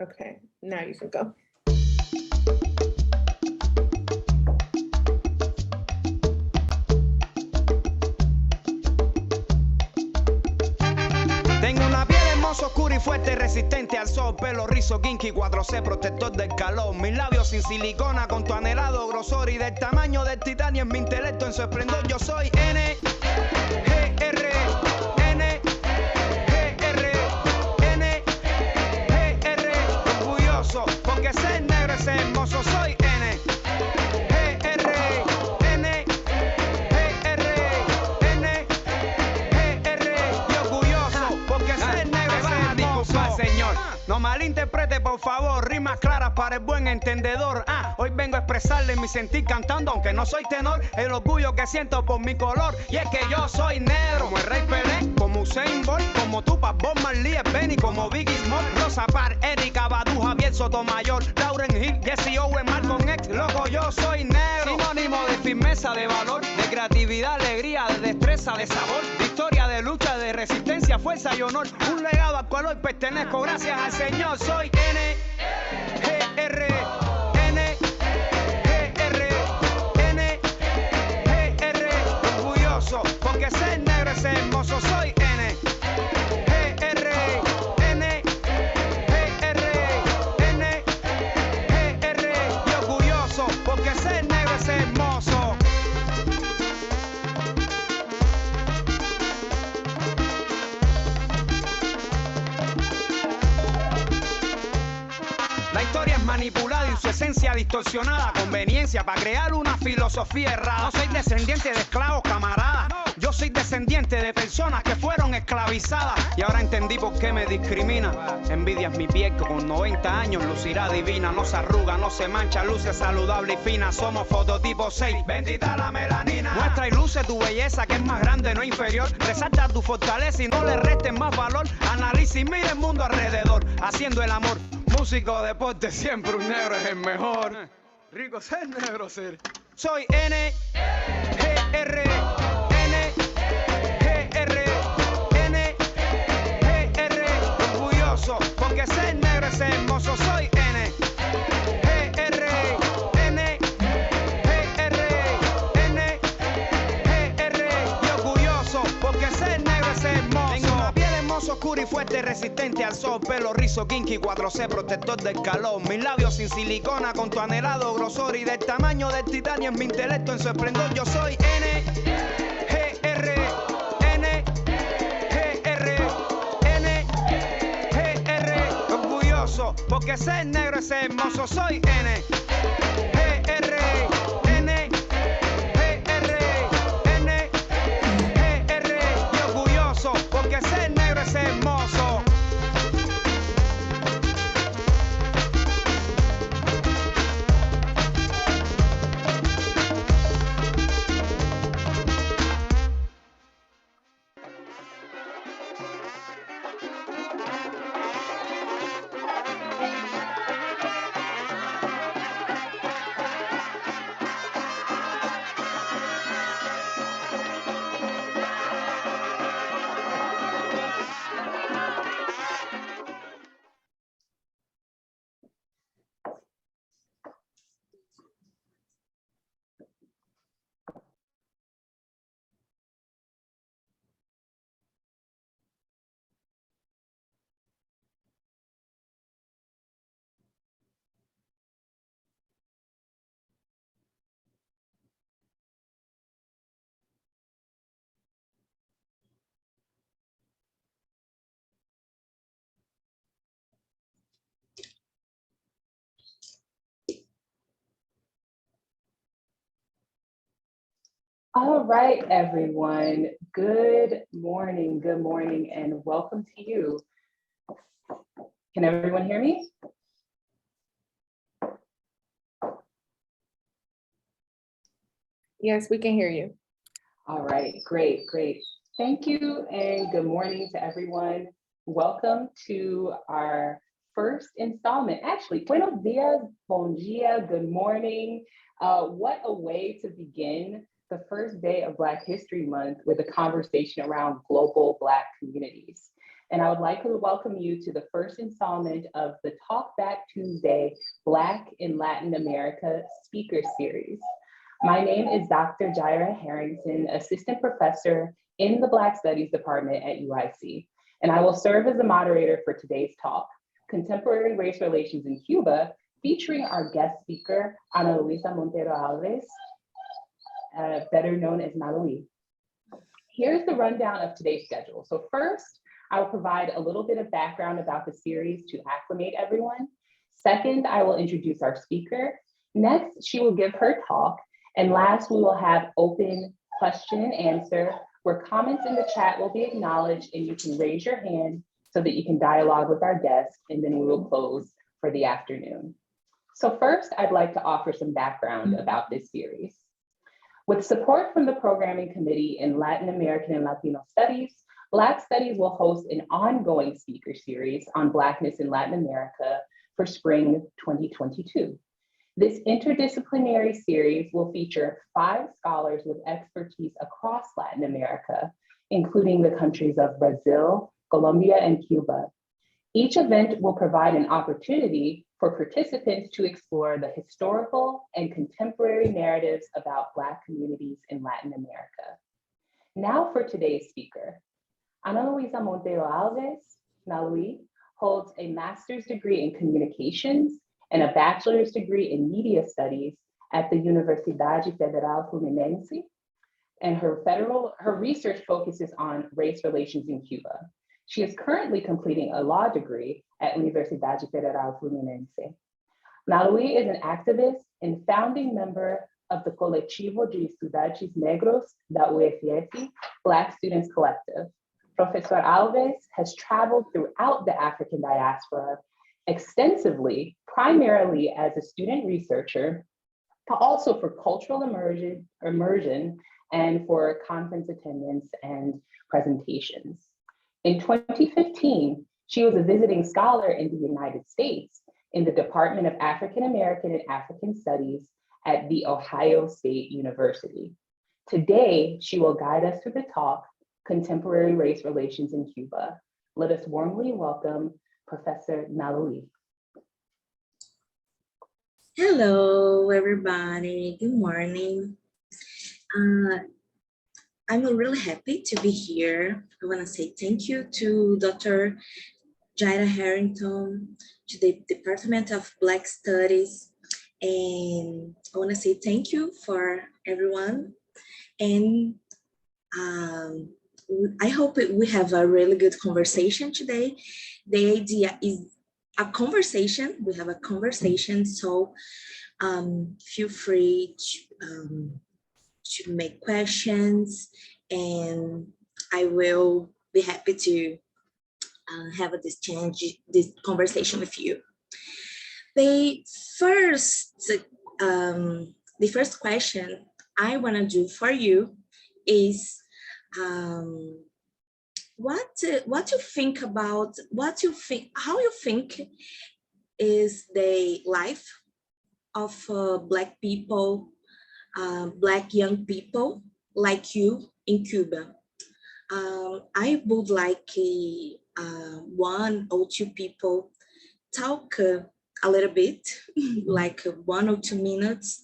Okay, now you can go. Tengo una piel hermosa, oscura y fuerte, resistente al sol, pelo rizo, kinky, 4C, protector del calor. Mis labios sin silicona, con tu anhelado grosor y del tamaño del titanio en mi intelecto, en su esplendor. Yo soy N, G, R, N, G, R, N, G, R, orgulloso, porque ser negro es hermoso. Soy N, G, R, N, G, R, N, G, R, y orgulloso, porque ser negro es hermoso. Señor, no malinterprete, por favor, rimas claras para el buen entendedor. Hoy vengo a expresarle mi sentir cantando, aunque no soy tenor, el orgullo que siento por mi color. Y es que yo soy negro, como el Rey Pelé, como Usain Bolt, como Tupac, Bob Marley, Benny, como Biggie Smalls, Rosa Parks, Erika Badu, Javier Sotomayor, Lauryn Hill, Jesse Owens, Malcolm X. Loco, yo soy negro, sinónimo de firmeza, de valor, de creatividad, alegría, de destreza, de sabor, de historia, de lucha, de resistencia, fuerza y honor. Un legado al cual hoy pertenezco, gracias al Señor. Soy N, G, R, N, G, R, N, G, R, orgulloso, porque ser negro es hermoso. Soy N, G, R, N, G, R, N, G, R, y orgulloso, porque ser negro es hermoso. La historia es manipulada y su esencia distorsionada, conveniencia para crear una filosofía errada. No soy descendiente de esclavos, camarada. Yo soy descendiente de personas que fueron esclavizadas. Y ahora entendí por qué me discrimina. Envidias mi piel que con 90 años lucirá divina. No se arruga, no se mancha, luce saludable y fina. Somos fototipo 6, bendita la melanina. Muestra y luce tu belleza que es más grande, no inferior. Resalta tu fortaleza y no le restes más valor. Analiza y mira el mundo alrededor, haciendo el amor. Músico, deporte, siempre un negro es el mejor. Rico ser, negro ser. Soy N, G, R, N, G, R, N, G, R, orgulloso, porque ser negro es hermoso. Soy N, G, R, N, G, R, N, G, R, y orgulloso, porque ser negro es hermoso. Tengo una piel hermosa, oscura y fuerte, resistente al sol, pelo rizo, kinky, 4C, protector del calor. Mis labios sin silicona, con tu anhelado grosor y del tamaño del titanio en mi intelecto, en su esplendor. Yo soy N, G, R, N, G, R, N, G, R, orgulloso, porque ser negro es hermoso. Soy N, G, R, N, G, R, N, G, R, y orgulloso, porque ser negro es hermoso. All right, everyone. Good morning, and welcome to you. Can everyone hear me? Yes, we can hear you. All right, great. Thank you, and good morning to everyone. Welcome to our first installment. Actually, buenos dias, bon dia, good morning. What a way to begin the first day of Black History Month with a conversation around global Black communities. and I would like to welcome you to the first installment of the Talkback Tuesday Black in Latin America Speaker Series. My name is Dr. Jaira Harrington, Assistant Professor in the Black Studies Department at UIC, and I will serve as the moderator for today's talk, Contemporary Race Relations in Cuba, featuring our guest speaker, Luiza Monteiro Alves, better known as Nalui. Here's the rundown of today's schedule. So first, I will provide a little bit of background about the series to acclimate everyone. Second, I will introduce our speaker. Next, she will give her talk. And last, we will have open question and answer, where comments in the chat will be acknowledged and you can raise your hand so that you can dialogue with our guest, and then we will close for the afternoon. So first, I'd like to offer some background about this series. With support from the Programming Committee in Latin American and Latino Studies, Black Studies will host an ongoing speaker series on Blackness in Latin America for spring 2022. This interdisciplinary series will feature 5 scholars with expertise across Latin America, including the countries of Brazil, Colombia, and Cuba. Each event will provide an opportunity for participants to explore the historical and contemporary narratives about Black communities in Latin America. Now for today's speaker. Luiza Monteiro Alves, Nalui, holds a master's degree in communications and a bachelor's degree in media studies at the Universidade Federal Fluminense, and her research focuses on race relations in Cuba. She is currently completing a law degree at Universidade Federal Fluminense. Nalui is an activist and founding member of the Coletivo de Estudantes Negros da UFF, Black Students Collective. Professor Alves has traveled throughout the African diaspora extensively, primarily as a student researcher, but also for cultural immersion and for conference attendance and presentations. In 2015, she was a visiting scholar in the United States in the Department of African American and African Studies at The Ohio State University. Today, she will guide us through the talk, Contemporary Race Relations in Cuba. Let us warmly welcome Professor Nalui. Hello, everybody. Good morning. I'm really happy to be here. I want to say thank you to Dr. Jaira Harrington, to the Department of Black Studies, and I want to say thank you for everyone. And I hope we have a really good conversation today. The idea is a conversation. We have a conversation, so feel free to make questions, and I will be happy to have this conversation with you. The first question I want to do for you is how you think is the life of Black people, Black young people like you in Cuba. I would like 1 or 2 people talk a little bit, like 1 or 2 minutes.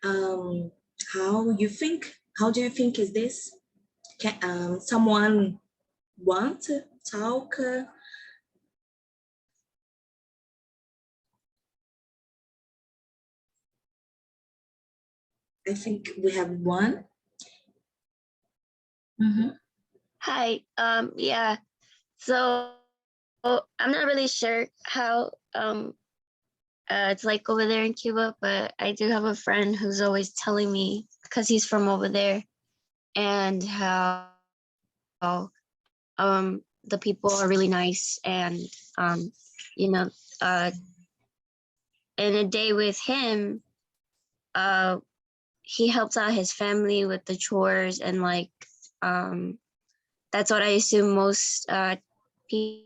How do you think is this? Can someone want to talk? I think we have 1. Hi, yeah, so I'm not really sure how it's like over there in Cuba, but I do have a friend who's always telling me, because he's from over there, and how the people are really nice, and you know, in a day with him, he helps out his family with the chores, and like that's what I assume most people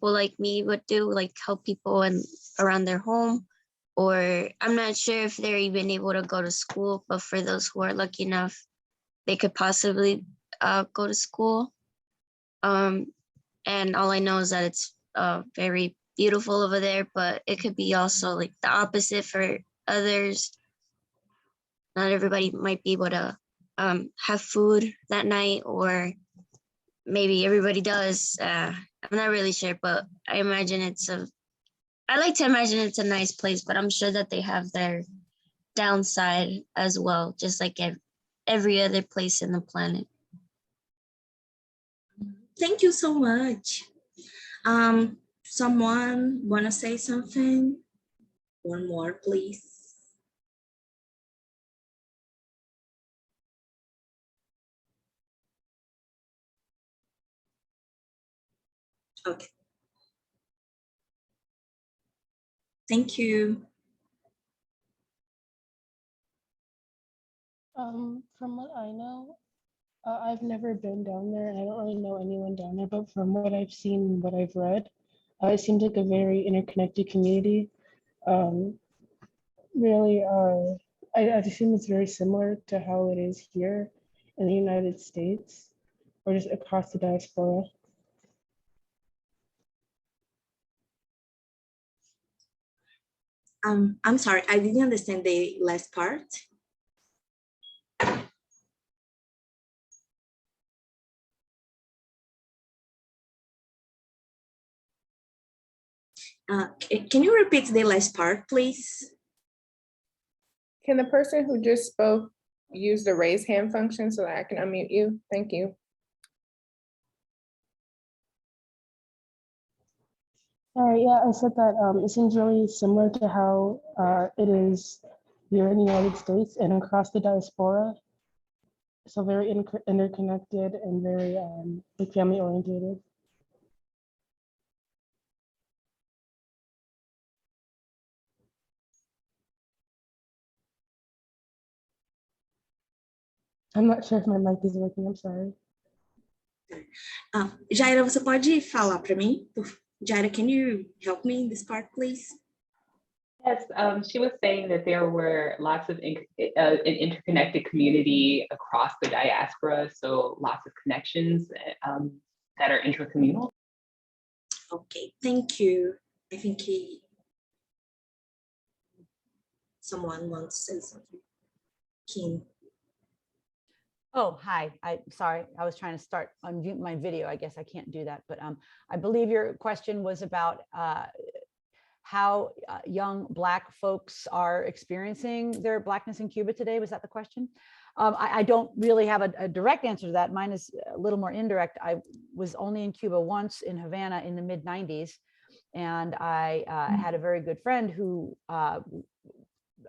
like me would do, like help people and around their home. Or I'm not sure if they're even able to go to school, but for those who are lucky enough, they could possibly go to school. and all I know is that it's very beautiful over there, but it could be also like the opposite for others. Not everybody might be able to have food that night, or maybe everybody does. I'm not really sure, but I like to imagine it's a nice place, but I'm sure that they have their downside as well, just like every other place in the planet. Thank you so much. Someone wanna say something? One more, please. Okay. Thank you. From what I know, I've never been down there, and I don't really know anyone down there, but from what I've seen and what I've read, it seems like a very interconnected community. Really, I assume it's very similar to how it is here in the United States, or just across the diaspora. I'm sorry, I didn't understand the last part. Can you repeat the last part, please? Can the person who just spoke use the raise hand function so that I can unmute you? Thank you. Yeah, I said that it seems really similar to how it is here in the United States and across the diaspora. So very interconnected and very like family oriented. I'm not sure if my mic is working, I'm sorry. Jaira, você pode falar para mim? Jaira, can you help me in this part, please? Yes, she was saying that there were lots of an interconnected community across the diaspora, so lots of connections that are intercommunal. Okay, thank you. I think someone wants to say something. Kim. Oh, hi. Sorry, I was trying to start unmute my video. I guess I can't do that, but I believe your question was about how young Black folks are experiencing their Blackness in Cuba today. Was that the question? I don't really have a direct answer to that. Mine is a little more indirect. I was only in Cuba once, in Havana, in the mid-90s, and I had a very good friend who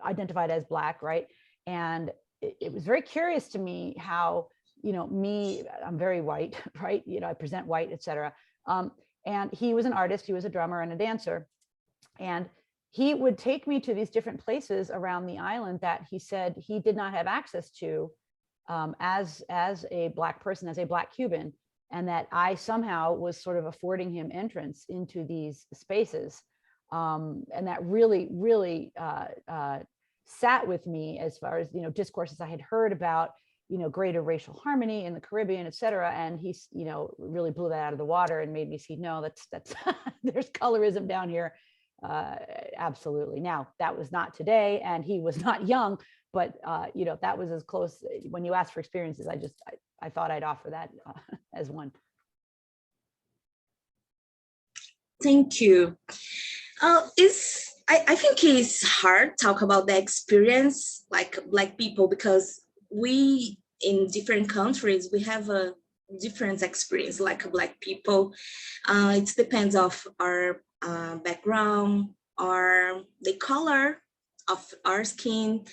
identified as Black, right? And it was very curious to me how, I'm very white, right? I present white, etc. And he was an artist, he was a drummer and a dancer. And he would take me to these different places around the island that he said he did not have access to as a Black person, as a Black Cuban, and that I somehow was sort of affording him entrance into these spaces. And that really, really sat with me as far as, discourses I had heard about, greater racial harmony in the Caribbean, et cetera. And he, really blew that out of the water and made me see, no, that's there's colorism down here. Absolutely. Now, that was not today, and he was not young, but, that was as close. When you asked for experiences, I thought I'd offer that as one. Thank you. I think it's hard to talk about the experience like Black people, because we in different countries, we have a different experience like Black people. It depends of our background, or the color of our skin,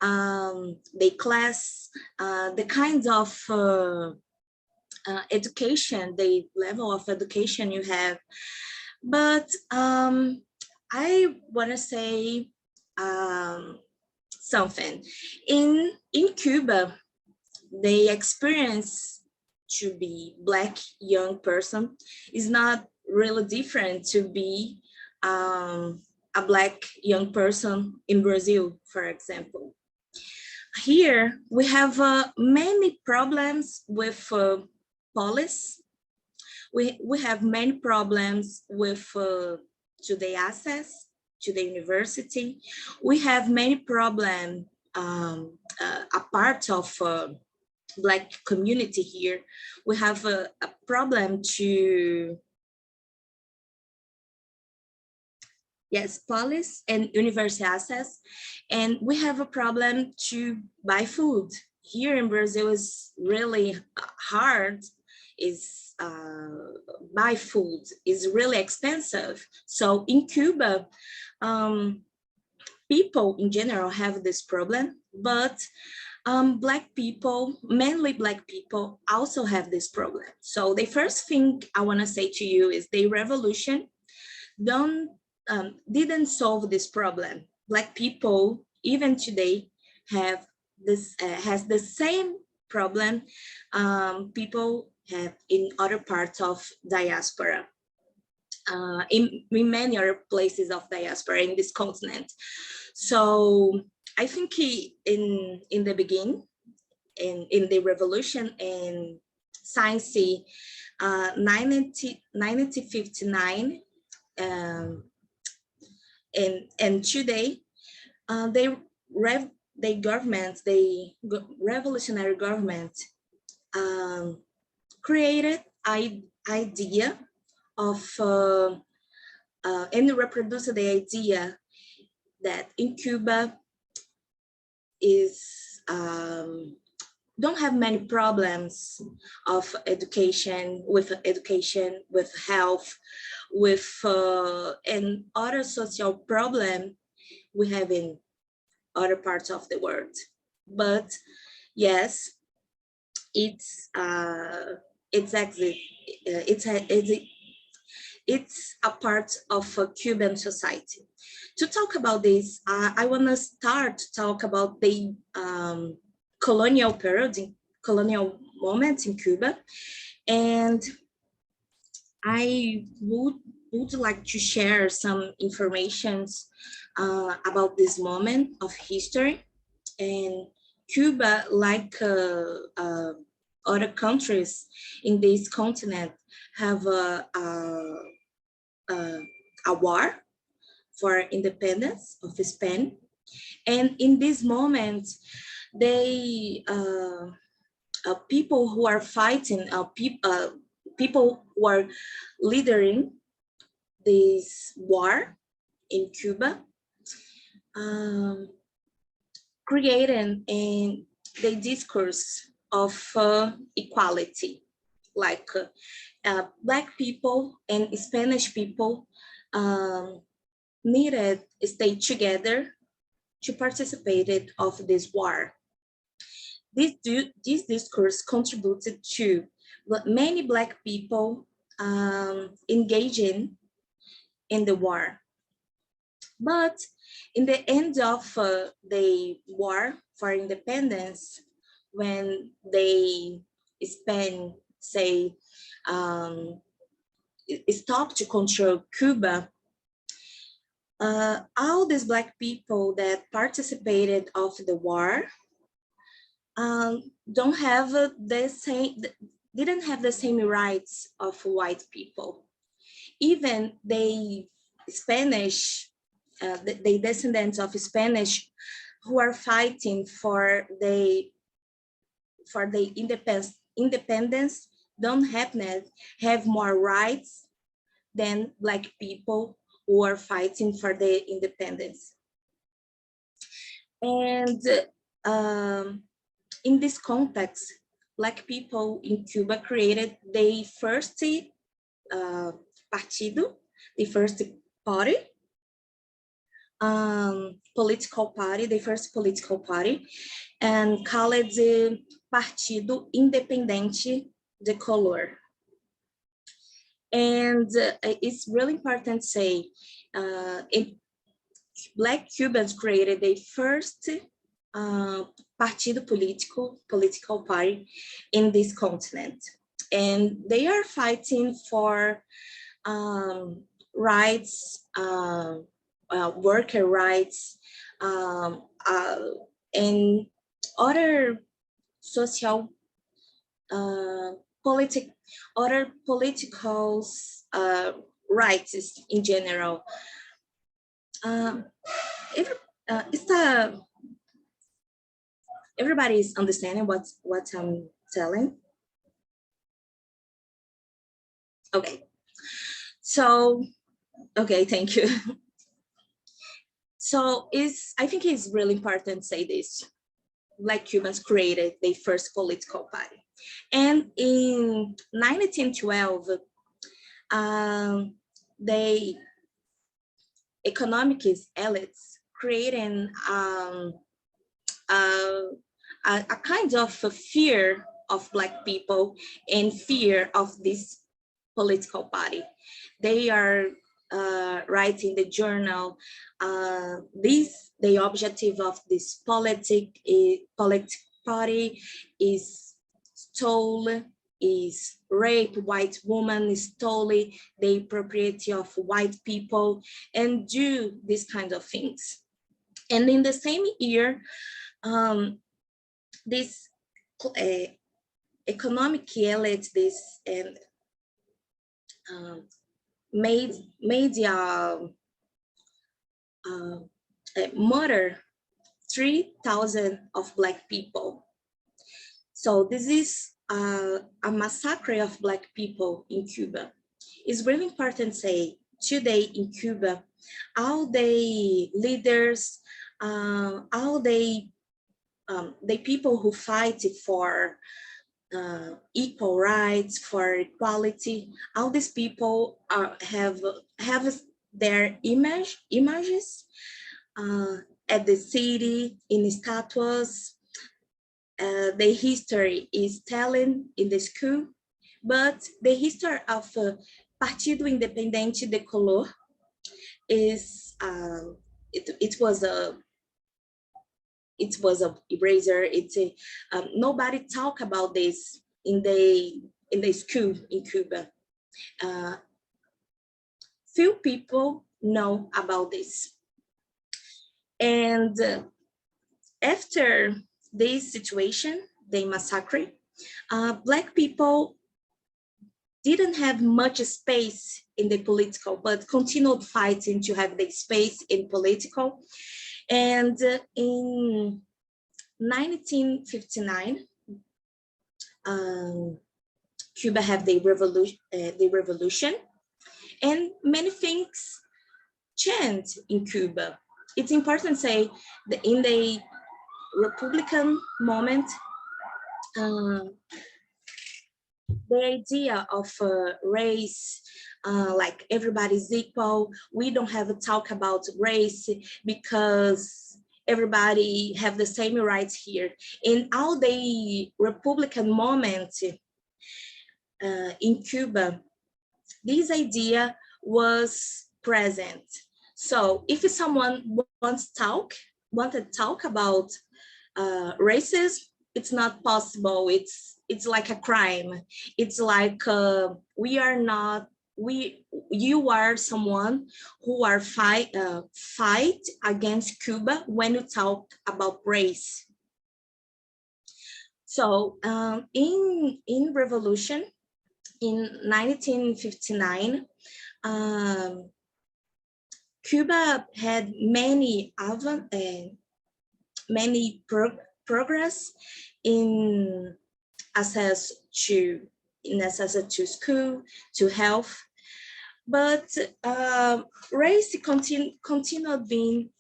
the class, the kinds of education, the level of education you have. But I want to say something. In Cuba, the experience to be Black young person is not really different to be a Black young person in Brazil, for example. Here, we have many problems with police, We have many problems with to the access to the university. We have many problems a part of Black community here. We have a problem to, yes, police and university access. And we have a problem to buy food. Here in Brazil is really hard, is buy food is really expensive. So in Cuba, people in general have this problem, but Black people, mainly Black people, also have this problem. So the first thing I want to say to you is the revolution didn't solve this problem. Black people, even today, have this has the same problem people have in other parts of diaspora. In many other places of diaspora in this continent. So I think in the beginning, in the revolution in science, 1959, and today, the revolutionary government created idea of and reproduced the idea that in Cuba is don't have many problems of education, with health, with and other social problem we have in other parts of the world. But yes, it's a part of a Cuban society. To talk about this, I want to start to talk about the colonial period, colonial moment in Cuba, and I would like to share some information about this moment of history. And Cuba, like other countries in this continent, have a war for independence of Spain. And in this moment, they people who are fighting, people who are leading this war in Cuba, creating in the discourse of equality, like Black people and Spanish people needed to stay together to participate of this war. This discourse contributed to many Black people engaging in the war. But in the end of the war for independence, when they Spain say stop to control Cuba, all these Black people that participated of the war don't have the same, didn't have the same rights of white people. Even the Spanish, the descendants of Spanish who are fighting for the independence don't have more rights than Black people who are fighting for the independence. And in this context, Black people in Cuba created the first partido, the first party, political party, the first political party, and called it the Partido Independente de Color. And it's really important to say, Black Cubans created the first partido political party in this continent. And they are fighting for rights, worker rights, and other social other political rights in general. Everybody is understanding what I'm telling. Okay, so okay, thank you. So I think it's really important to say this. Black Cubans created their first political party. And in 1912, the economic elites creating a kind of a fear of Black people and fear of this political party. They are writing the journal, the objective of this political party is rape white women, stole the property of white people, and do these kinds of things. And in the same year, this economic elite, made murder 3,000 of Black people. So this is a massacre of Black people in Cuba. It's really important to say today in Cuba, all the leaders, all the people who fight for equal rights, for equality, all these people have their images at the city, in statues. The history is telling in the school, but the history of Partido Independente de Color is it was a eraser. Nobody talk about this in the school in Cuba. Few people know about this. And after this situation, the massacre, Black people didn't have much space in the political, but continued fighting to have the space in political. And in 1959, Cuba had the revolution, and many things changed in Cuba. It's important to say that in the Republican moment, the idea of race, like everybody's equal, we don't have to talk about race because everybody have the same rights here. In all the Republican moment in Cuba, this idea was present. So if someone wants to talk about racism, it's not possible. It's like a crime. It's like you are someone who are fight against Cuba when you talk about race. So in revolution in 1959, Cuba had many progress in access to school, to health, but race continued being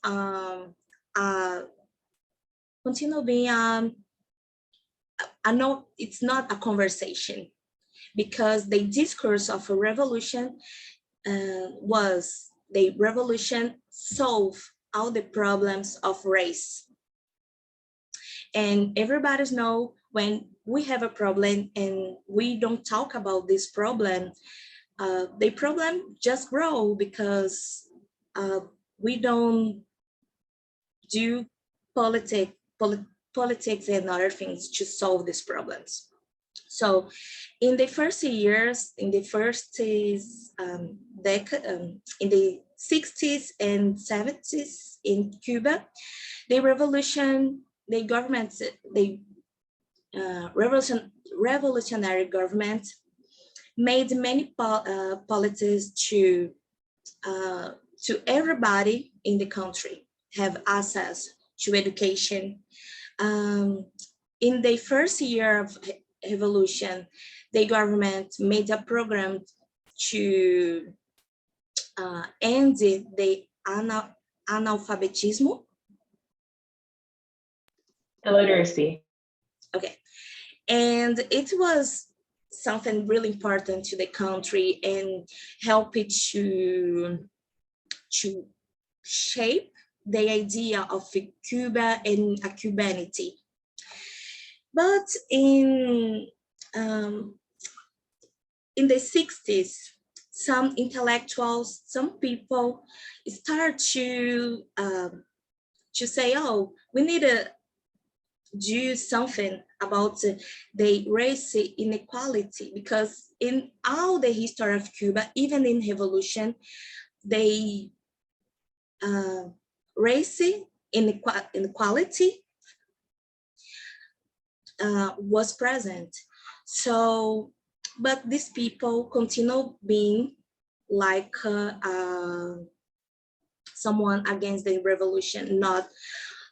it's not a conversation, because the discourse of a revolution was the revolution solve all the problems of race. And everybody knows when we have a problem and we don't talk about this problem, the problem just grow because we don't do politics and other things to solve these problems. So in the first years, in the first decade, in the 60s and 70s in Cuba, the revolution, the government, the revolutionary government made many policies to everybody in the country have access to education. In the first year of revolution, the government made a program to end the analphabetism. Illiteracy. Okay, and it was something really important to the country and help it to shape the idea of Cuba and a Cubanity. But in the 60s, some intellectuals, some people start to say, oh, we need to do something about the race inequality, because in all the history of Cuba, even in revolution, the race inequality was present. So, but these people continue being like someone against the revolution, not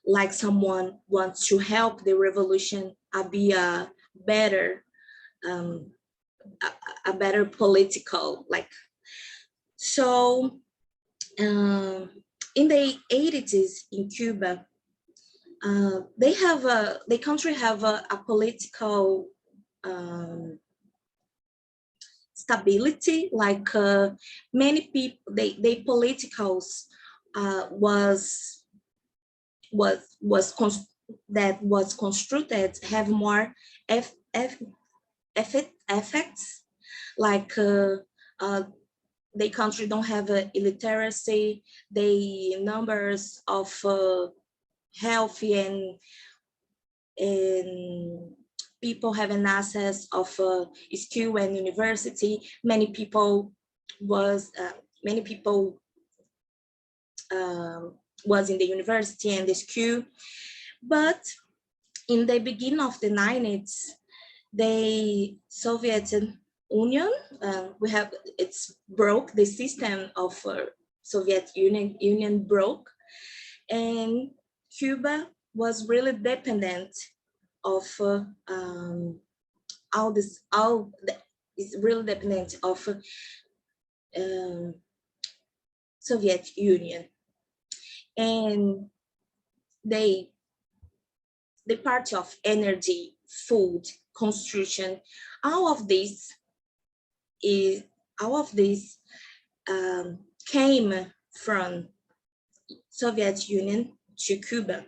like someone wants to help the revolution be a better political, like. So in the 80s in Cuba, the country have a political stability, like many people, the politicals that was constructed have more effects, like the country don't have illiteracy, the numbers of healthy and people having access of school and university. Many people was in the university and the school. But in the beginning of the 90s, the Soviet Union, it's broke, the system of Soviet Union broke, and Cuba was really dependent of it's really dependent of Soviet Union, and the part of energy, food, construction, all of this came from Soviet Union to Cuba.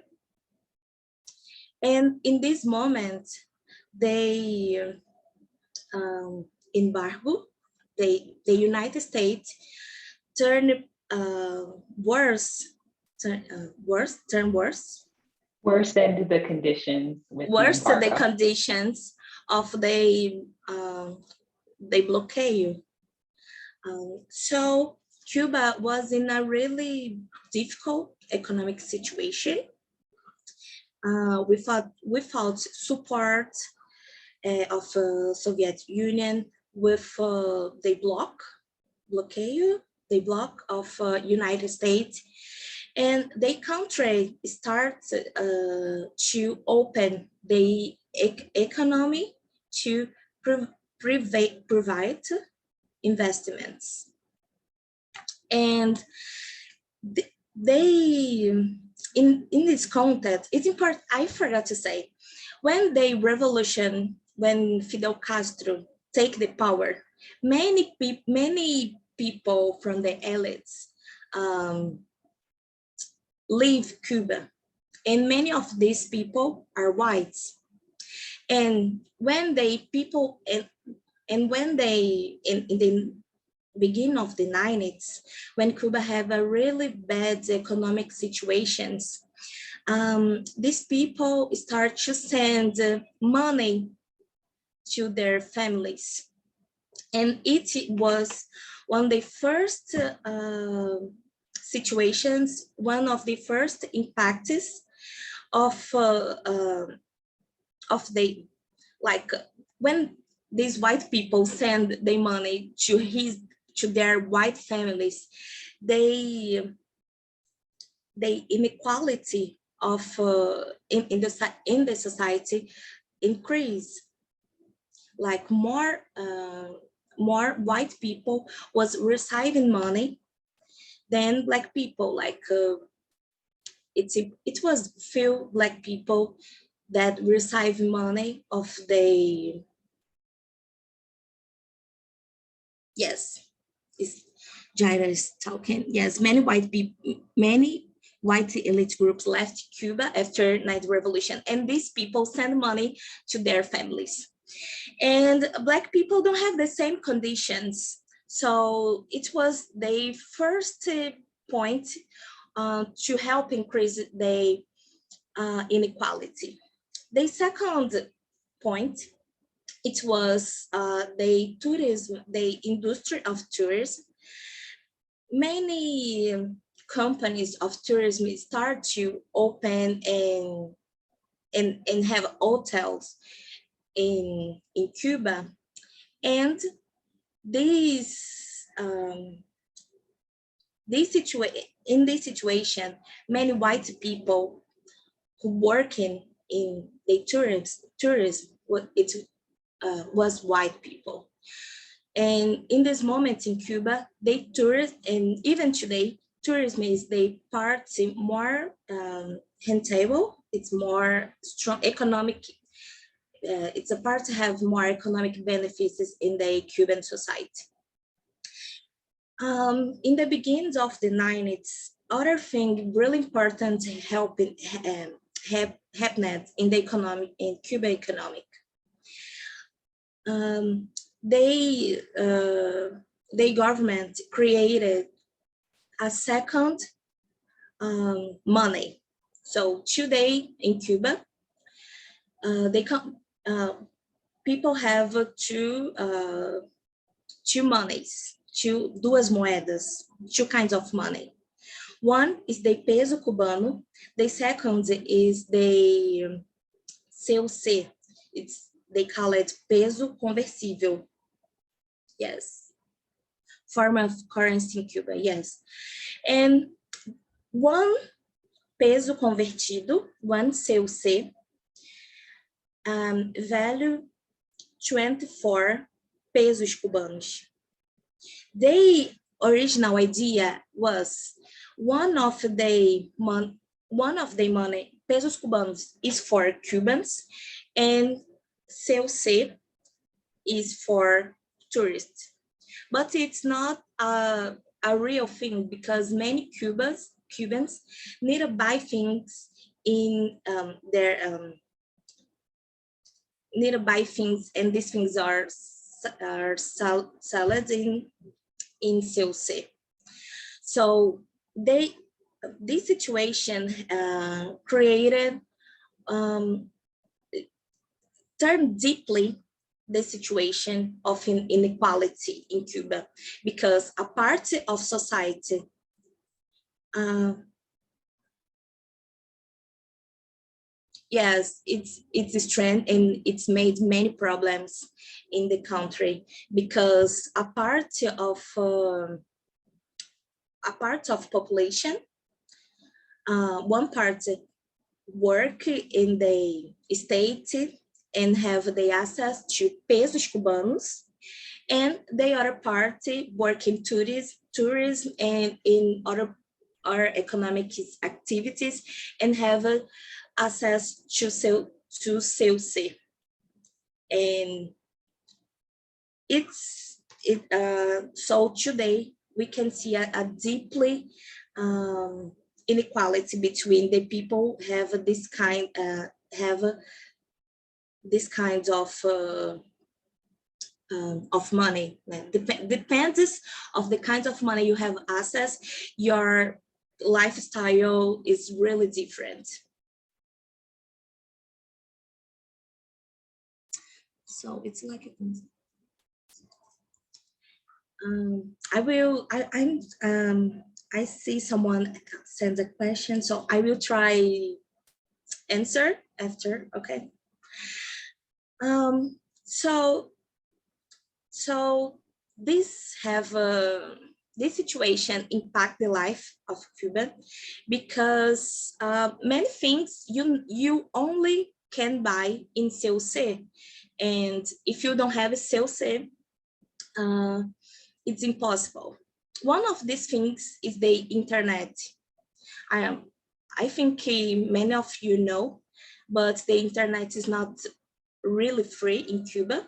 And in this moment, they embargo, the United States turned worse. Worse than the conditions. Worse than the conditions of the blockade. So Cuba was in a really difficult economic situation. Without support of Soviet Union, with the blockade, the block of United States, and the country starts to open the economy to provide investments. And in this context, it's important, I forgot to say, when the revolution, when Fidel Castro take the power, many people from the elites leave Cuba, and many of these people are whites. And when in the beginning of the 90s, when Cuba had a really bad economic situations, these people start to send money to their families. And it was one of the first situations, one of the first impacts of the, like, when these white people send their money to their white families, they inequality of in the society increase. Like more white people was receiving money than black people. Like it was few black people that receive money of the, yes, Jaira is talking. Yes, many white elite groups left Cuba after night revolution, and these people send money to their families. And black people don't have the same conditions. So it was the first point to help increase the inequality. The second point, it was the tourism, the industry of tourism. Many companies of tourism start to open and have hotels in Cuba, and in this situation, many white people who working in the tourism was white people. And in this moment in Cuba, they tourist, and even today, tourism is the part more rentable. It's more strong economic. It's a part to have more economic benefits in the Cuban society. In the beginning of the 90s, other thing really important helping happened in the economic, in Cuba economic. The government created a second money. So today in Cuba, people have two monies, duas moedas, two kinds of money. One is the peso cubano. The second is the CUC. They call it peso conversível. Yes, form of currency in Cuba. Yes, and one peso convertido, one CUC, value 24 pesos cubanos. The original idea was one of the money, pesos cubanos, is for Cubans, and CUC is for tourists. But it's not a real thing, because many Cubans need to buy things in need to buy things, and these things are sold in CUC. So this situation created, turned deeply the situation of inequality in Cuba, because a part of society yes, it's a strength, and it's made many problems in the country, because a part of population, one part work in the state and have the access to pesos cubanos, and the other part work in tourism and in other economic activities, and have access to CUC. And so today we can see a deeply inequality between the people have this kind of money. Depends of the kind of money you have access, your lifestyle is really different. So it's like I see someone sends a question, so I will try answer after. Okay. So this situation impact the life of Cuba because many things you only can buy in COC, and if you don't have a COC, it's impossible. One of these things is the internet. I think many of you know, but the internet is not really free in Cuba.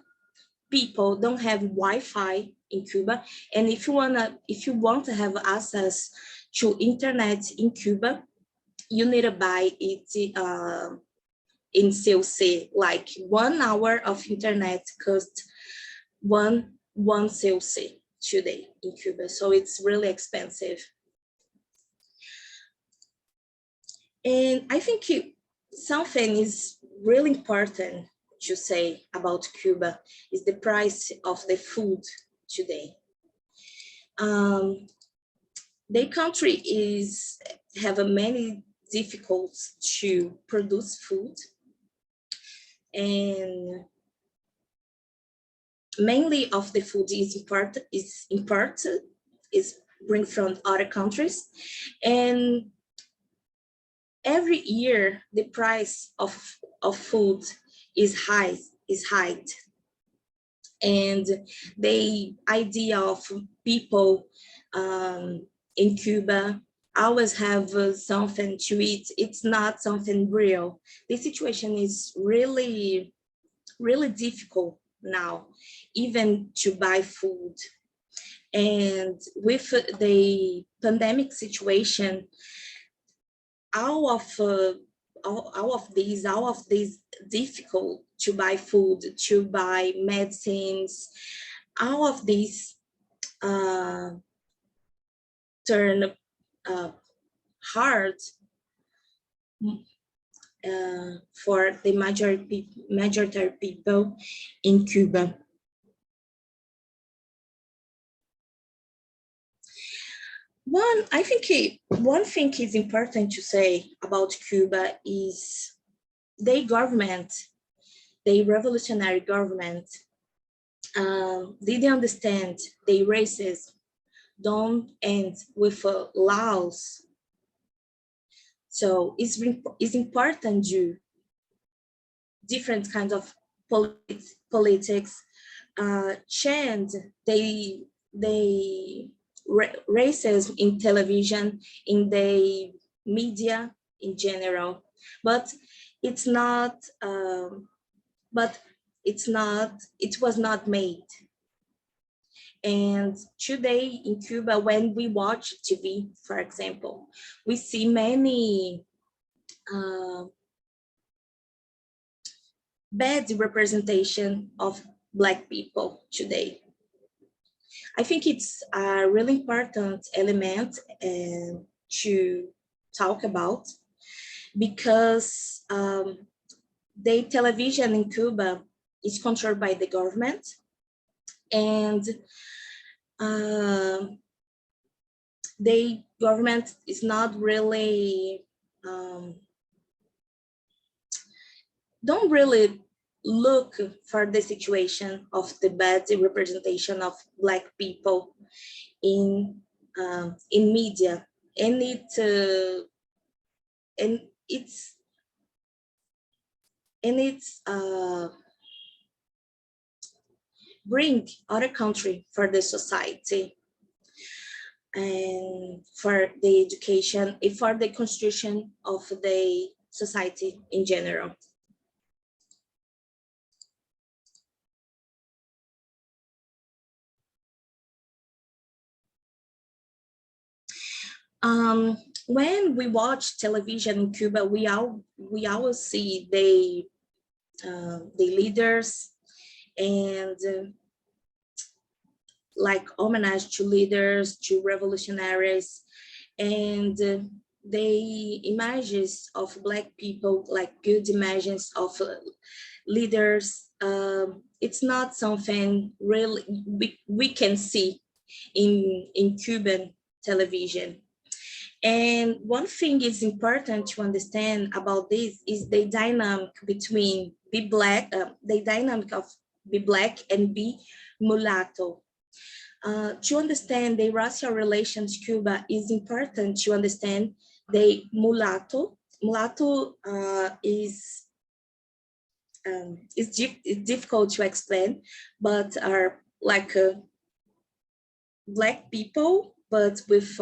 People don't have Wi-Fi in Cuba, and if you want to have access to internet in Cuba, you need to buy it in COC. Like 1 hour of internet costs one COC today in Cuba, so it's really expensive. And I think something is really important to say about Cuba is the price of the food today. The country have many difficulties to produce food, and mainly of the food is imported, is bring from other countries, and every year the price of food is high, and the idea of people in Cuba always have something to eat. It's not something real. The situation is really, really difficult now, even to buy food. And with the pandemic situation, all of these difficult to buy food, to buy medicines, all of these turn hard for the majority people in Cuba. I think one thing is important to say about Cuba is the government, the revolutionary government, didn't understand the racism don't end with laws. So it's important to different kinds of politics change the racism in television, in the media in general, but it was not made. And today in Cuba, when we watch TV, for example, we see many bad representation of Black people today. I think it's a really important element to talk about, because the television in Cuba is controlled by the government, and the government is not really don't really look for the situation of the bad representation of Black people in media, and it's bring other country for the society and for the education and for the construction of the society in general. When we watch television in Cuba, we always see the leaders and like homage to leaders, to revolutionaries, and the images of Black people, like good images of leaders. It's not something really we can see in Cuban television. And one thing is important to understand about this is the dynamic between the dynamic of be black, and be mulatto. To understand the racial relations Cuba, is important to understand the mulatto. Mulatto is difficult to explain, but are like black people, but with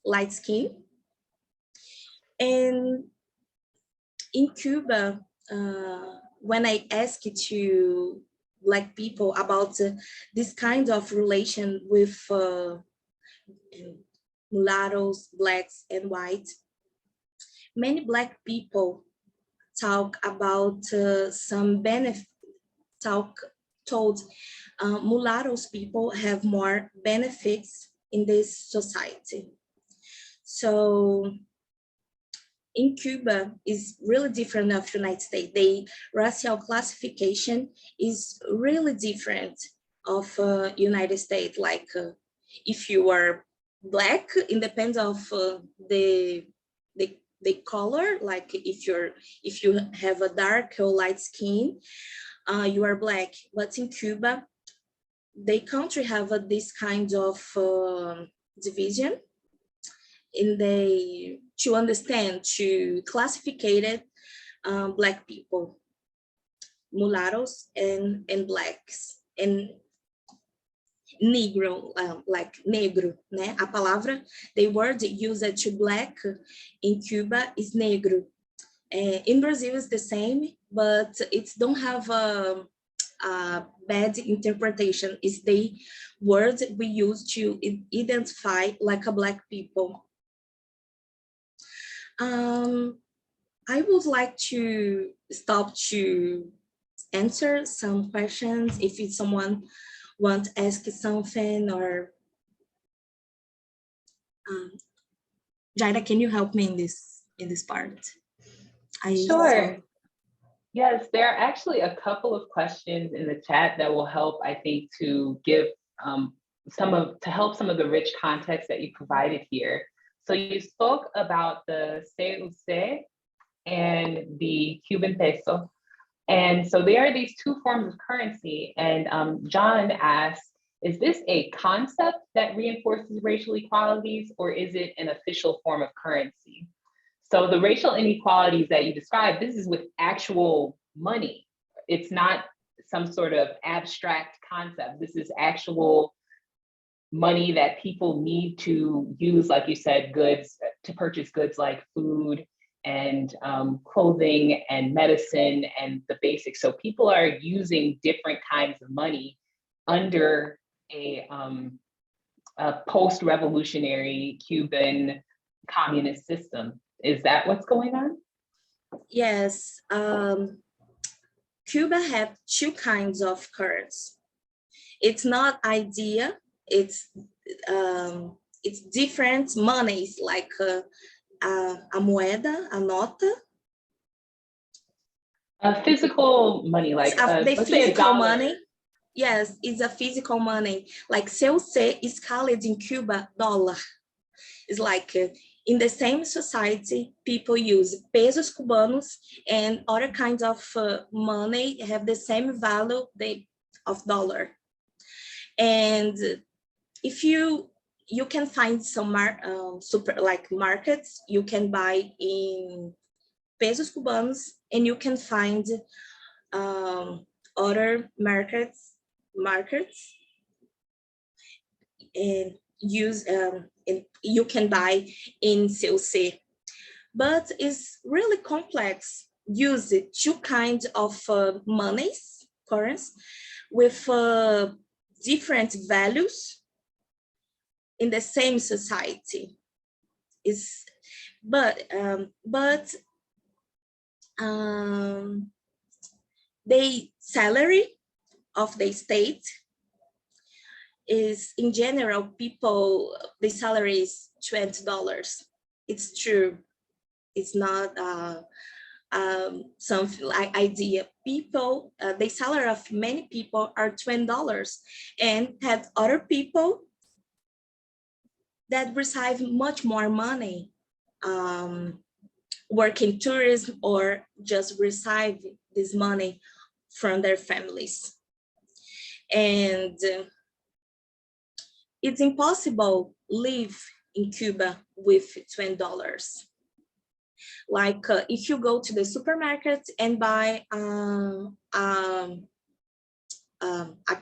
light skin. And in Cuba, when I ask to Black people about this kind of relation with mulattoes, Blacks, and whites, many Black people talk about some benefit, told mulattoes people have more benefits in this society. So in Cuba is really different of United States. The racial classification is really different of United States. Like if you are Black, it depends of the color. Like if you have a dark or light skin, you are Black. But in Cuba, the country have this kind of division to understand, to classify Black people, mulattoes and Blacks, and negro, like negro, né? A palavra, the word used to Black in Cuba is negro. In Brazil is the same, but it don't have a bad interpretation. It's the word we use to identify like a Black people. I would like to stop to answer some questions if it's someone wants to ask something, or Jaira, can you help me in this part? Sure. Yes, there are actually a couple of questions in the chat that will help, I think, to give to help some of the rich context that you provided here. So you spoke about the CUC and the Cuban peso. And so there are these two forms of currency. And John asked, is this a concept that reinforces racial equalities, or is it an official form of currency? So the racial inequalities that you described, this is with actual money. It's not some sort of abstract concept. This is actual money that people need to use, like you said, goods, to purchase goods like food and clothing and medicine and the basics. So people are using different kinds of money under a post-revolutionary Cuban communist system. Is that what's going on? Yes. Cuba have two kinds of currency. It's not idea. It's different monies, like a moeda, a nota. A physical money, like the physical money. Yes, it's a physical money. Like CUC is called in Cuba dollar. It's like in the same society, people use pesos cubanos and other kinds of money have the same value of dollar. And if you can find some markets, you can buy in pesos cubanos, and you can find other markets and use and you can buy in CUC. But it's really complex. Use two kinds of monies, currency, with different values in the same society. The salary of the state is, in general, people, the salary is $20. It's true. It's not something like idea. People, the salary of many people are $20, and have other people that receive much more money, working tourism, or just receive this money from their families. And it's impossible live in Cuba with $20. Like if you go to the supermarket and buy a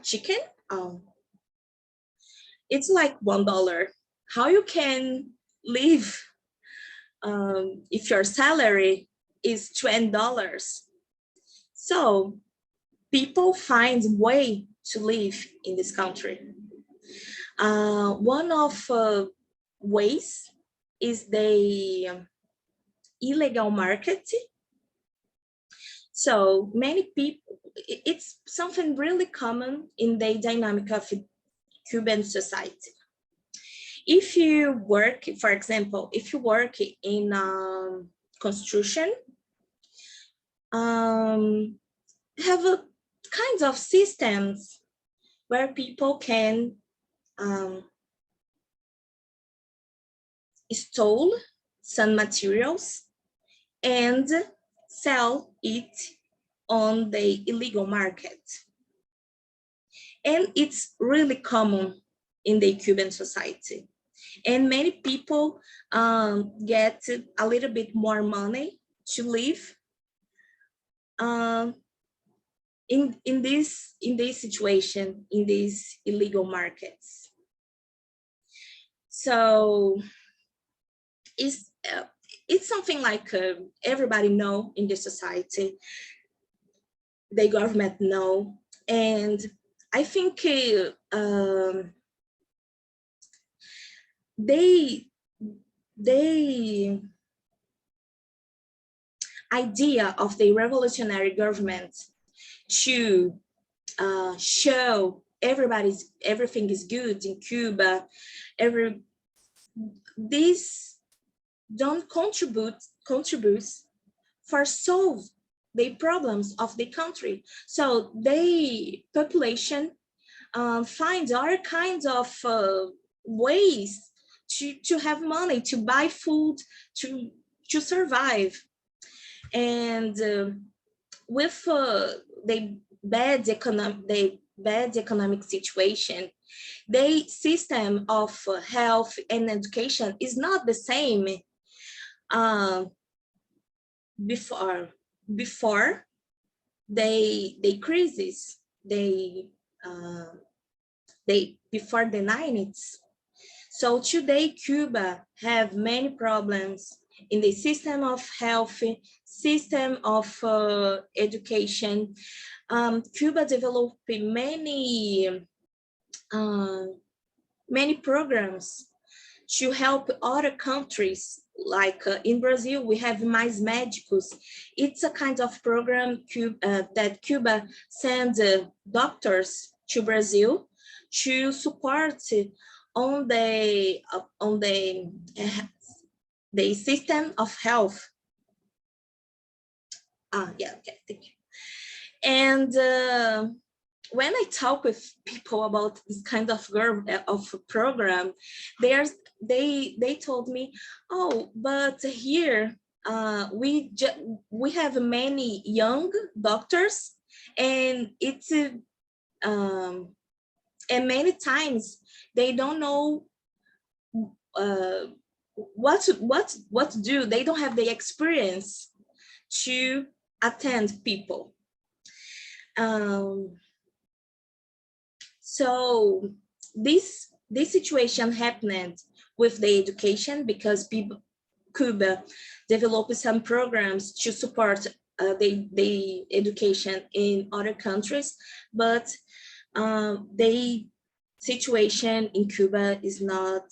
chicken, it's like $1. How you can live if your salary is $20? So people find way to live in this country. One of ways is the illegal market. So many people, it's something really common in the dynamic of Cuban society. If you work, for example, if you work in construction, have a kinds of systems where people can steal some materials and sell it on the illegal market. And it's really common in the Cuban society. And many people get a little bit more money to live in this situation, in these illegal markets. So it's something like everybody know in the society, the government know, and I think the idea of the revolutionary government to show everything is good in Cuba, this don't contribute for solve the problems of the country. So the population finds all kinds of ways to have money, to buy food, to survive. And with the bad economic situation, the system of health and education is not the same before the crisis, before the 90s. So today Cuba have many problems in the system of health, system of education. Cuba developed many programs to help other countries. Like in Brazil, we have Mais Médicos. It's a kind of program that Cuba sends doctors to Brazil to support on the system of health. Yeah, okay, thank you. And when I talk with people about this kind of program, they told me, oh, but here we have many young doctors, and it's and many times they don't know what to do. They don't have the experience to attend people. So this situation happened with the education because Cuba developed some programs to support the education in other countries, but the situation in Cuba is not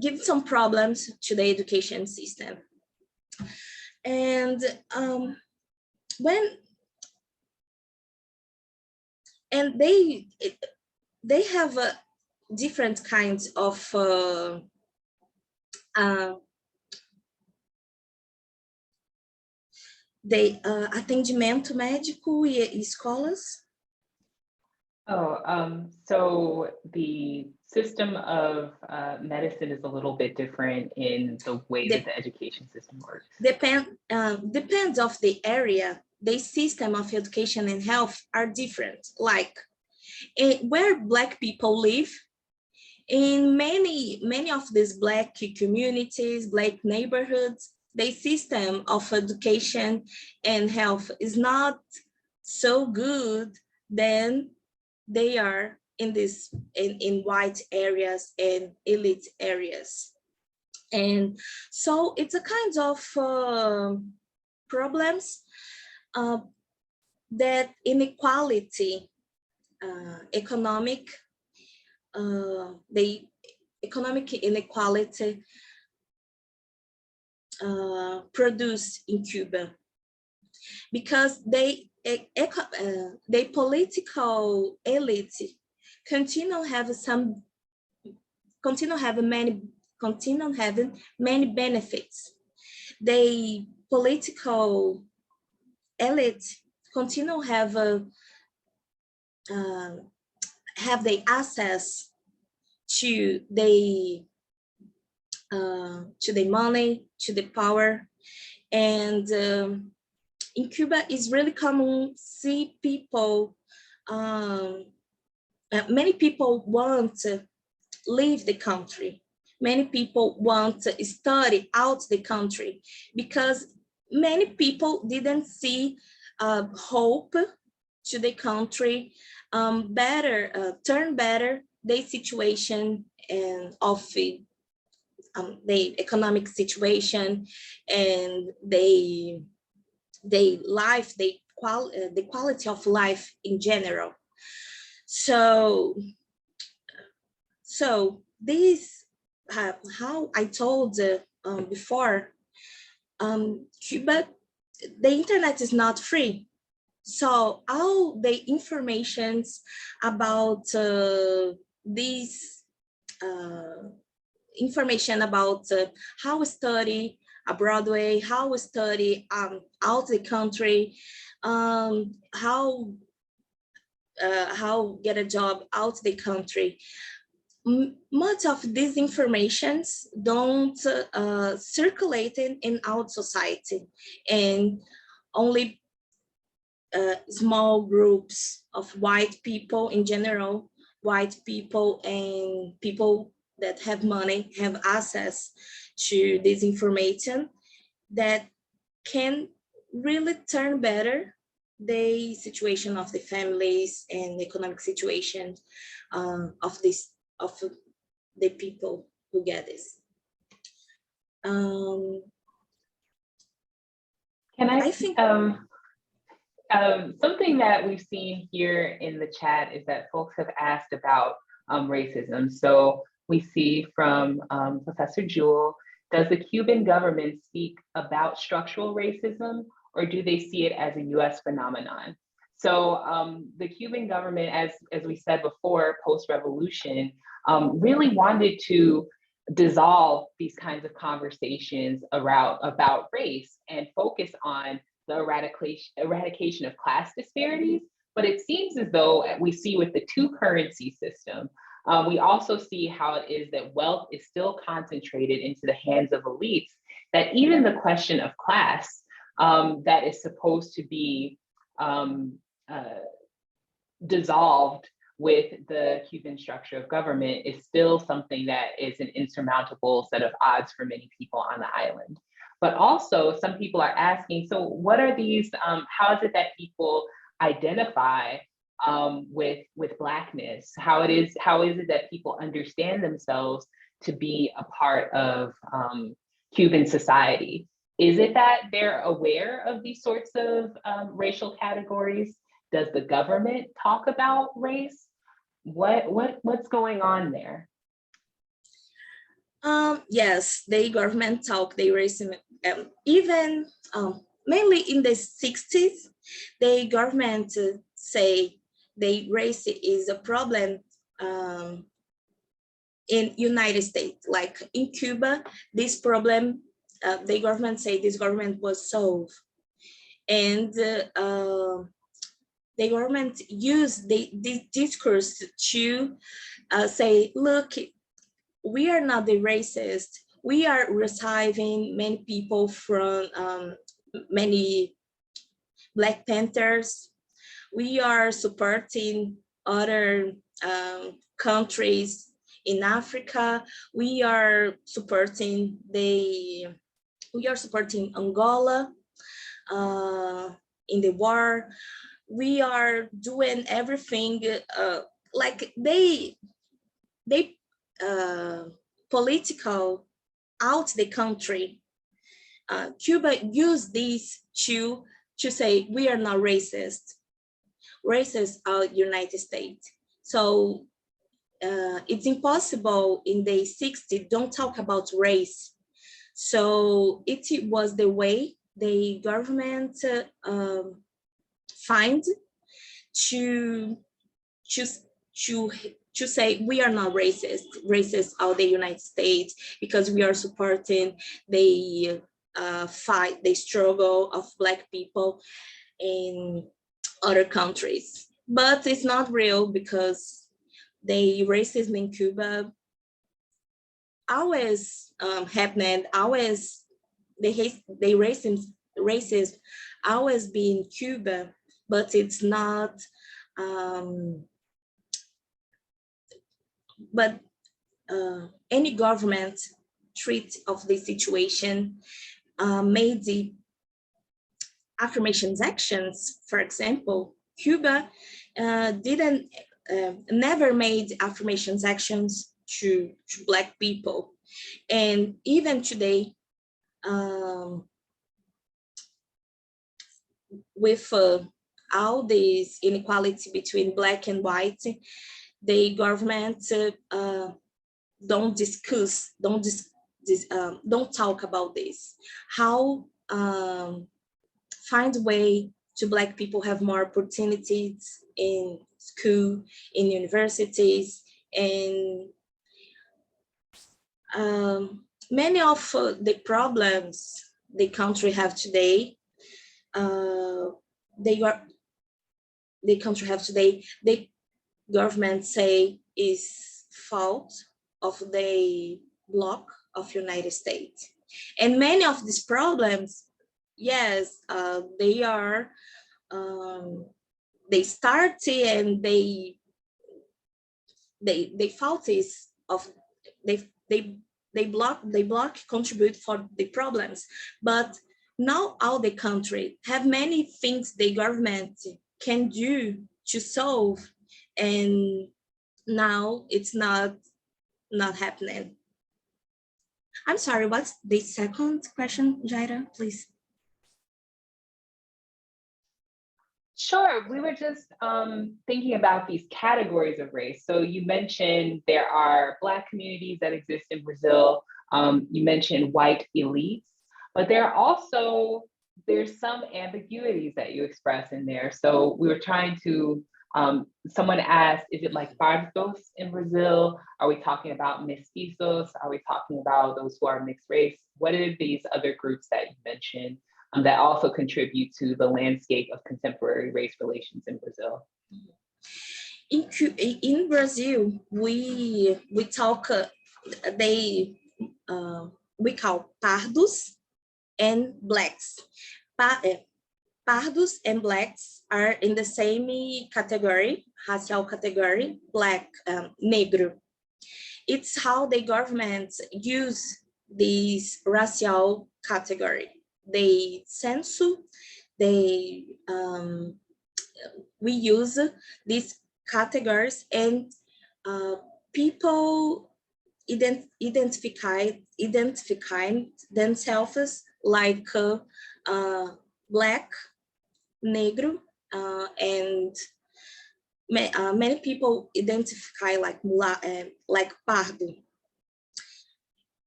give some problems to the education system. And they have different kinds of atendimento médico e escolas. So the system of medicine is a little bit different in the way that the education system works? Depends of the area. The system of education and health are different. Like where Black people live, in many of these Black communities, Black neighborhoods, the system of education and health is not so good than they are in white areas and elite areas. And so it's a kind of problems that inequality, economic inequality produced in Cuba, because the political elite continue having many benefits. The political elite continue have the access to the money, to the power, and in Cuba it's really common see people. Many people want to leave the country. Many people want to study out the country because many people didn't see hope to the country, turn better the situation and of the economic situation and the life, the quality of life in general. So this, how I told before, Cuba, the internet is not free. So all the informations about this information about how to study abroad, how to study out the country, how get a job out the country. Much of these informations don't circulate in our society, and only small groups of white people in general, white people and people that have money have access to this information that can really turn better the situation of the families and economic situation of the people who get this. I think something that we've seen here in the chat is that folks have asked about racism. So we see from Professor Jewell, does the Cuban government speak about structural racism, or do they see it as a US phenomenon? So the Cuban government, as we said before, post-revolution, really wanted to dissolve these kinds of conversations about race and focus on the eradication of class disparities. But it seems as though we see with the two currency system, we also see how it is that wealth is still concentrated into the hands of elites, that even the question of class that is supposed to be dissolved with the Cuban structure of government is still something that is an insurmountable set of odds for many people on the island. But also some people are asking, so what are these, how is it that people identify with Blackness? How is it that people understand themselves to be a part of Cuban society? Is it that they're aware of these sorts of racial categories? Does the government talk about race? What's going on there? Yes, the government talk the racism. Even mainly in the 60s, the government say the race is a problem in United States. Like in Cuba, this problem, the government say this government was solved. And the the government used the discourse to say, look, we are not the racist. We are receiving many people from many Black Panthers. We are supporting other countries in Africa. We are supporting Angola in the war. We are doing everything like they political out the country. Cuba used this to say we are not racist. Racist are United States. So it's impossible in the 60s, don't talk about race. So it was the way the government find to say we are not racist. Racist are the United States because we are supporting the fight, the struggle of Black people in other countries. But it's not real because the racism in Cuba always happened, always the racism always be in Cuba, but it's not but any government treat of the situation made the affirmations actions. For example, Cuba never made affirmations actions to Black people. And even today, with all this inequality between Black and white, the government don't talk about this. How find a way to Black people have more opportunities in school, in universities, and many of the problems the country have today, the government say is fault of the bloc of United States. And many of these problems, yes, they are, they start and they fault is of, they block contribute for the problems, but now all the country have many things the government can do to solve, and now it's not happening. I'm sorry, what's the second question, Jaira, please? Sure, we were just thinking about these categories of race. So you mentioned there are Black communities that exist in Brazil. You mentioned white elites, but there's some ambiguities that you express in there. So we were trying to, someone asked, is it like pardos in Brazil? Are we talking about mestizos? Are we talking about those who are mixed race? What are these other groups that you mentioned that also contribute to the landscape of contemporary race relations in Brazil? In Brazil, we talk, we call pardos and blacks. Pardos and blacks are in the same category, racial category, Black, negro. It's how the government use this racial category. They censor, we use these categories, and people identify themselves like Black, negro, and many people identify like pardo.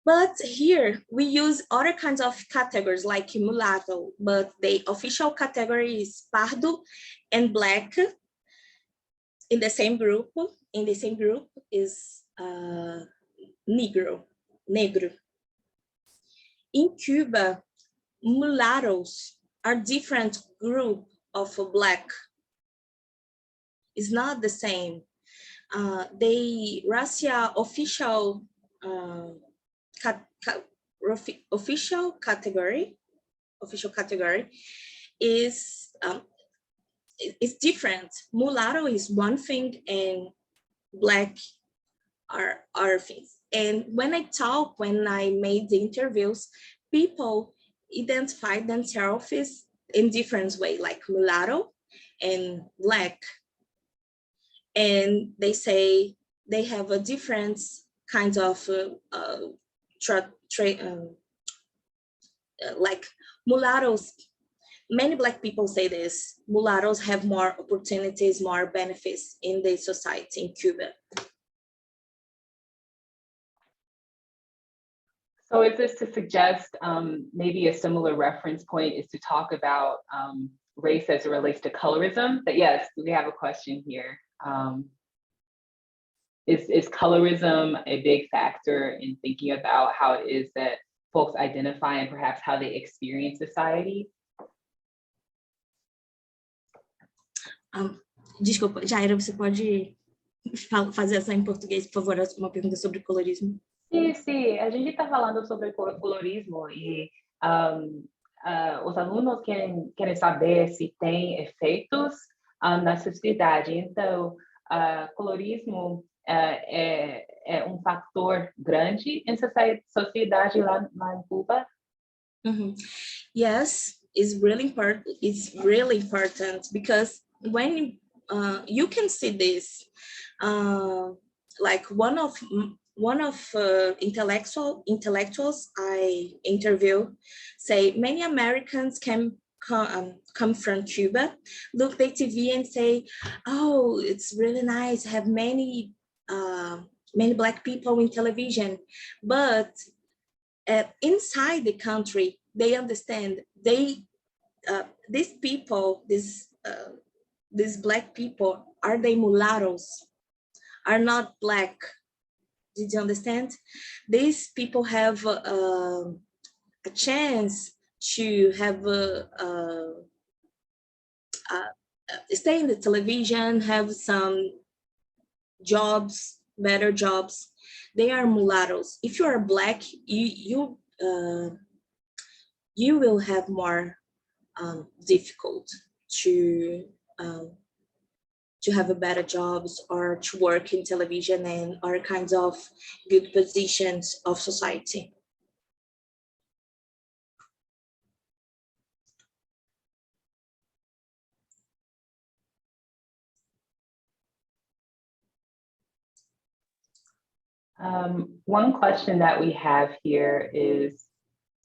But here we use other kinds of categories like mulatto, but the official category is pardo and Black. In the same group is negro. In Cuba, mulattoes are different group of Black is not the same. The racial official official category is different. Mulatto is one thing and Black are other things. And when I made the interviews, people identify themselves in different ways, like mulatto and Black. And they say they have a different kind of like mulattoes. Many Black people say this: mulattoes have more opportunities, more benefits in the society in Cuba. So is this to suggest maybe a similar reference point is to talk about race as it relates to colorism? But yes, we have a question here. Is colorism a big factor in thinking about how it is that folks identify and perhaps how they experience society? Desculpa, Jaira, você pode fazer essa em português, por favor, uma pergunta sobre colorismo? Sim, a gente está falando sobre colorismo e os alunos querem saber se tem efeitos na sociedade. Então, colorismo é um fator grande em sociedade lá em Cuba? Yes, it's really important. It's really important because when you can see this, like one of intellectuals I interview say many Americans come from Cuba, look at TV and say, oh, it's really nice, have many Black people in television, but inside the country, they understand these people, these Black people, are they mulattoes? Are not Black? Did you understand? These people have a chance to have stay in the television, have some jobs, better jobs. They are mulattoes. If you are Black, you will have more difficult to have a better jobs or to work in television and other kinds of good positions of society. One question that we have here is,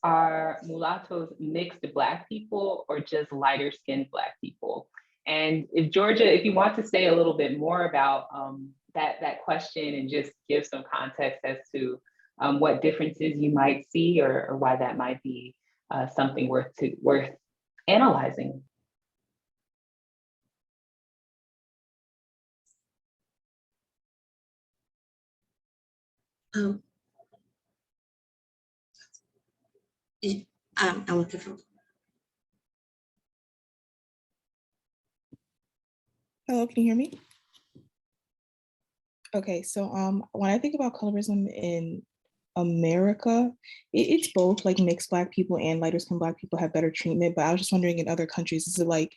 are mulattoes mixed Black people or just lighter skinned Black people? And if Georgia, if you want to say a little bit more about that question and just give some context as to what differences you might see or why that might be something worth analyzing. Hello, can you hear me? Okay, so when I think about colorism in America, it's both, like mixed Black people and lighter skinned Black people have better treatment, but I was just wondering in other countries, is it like,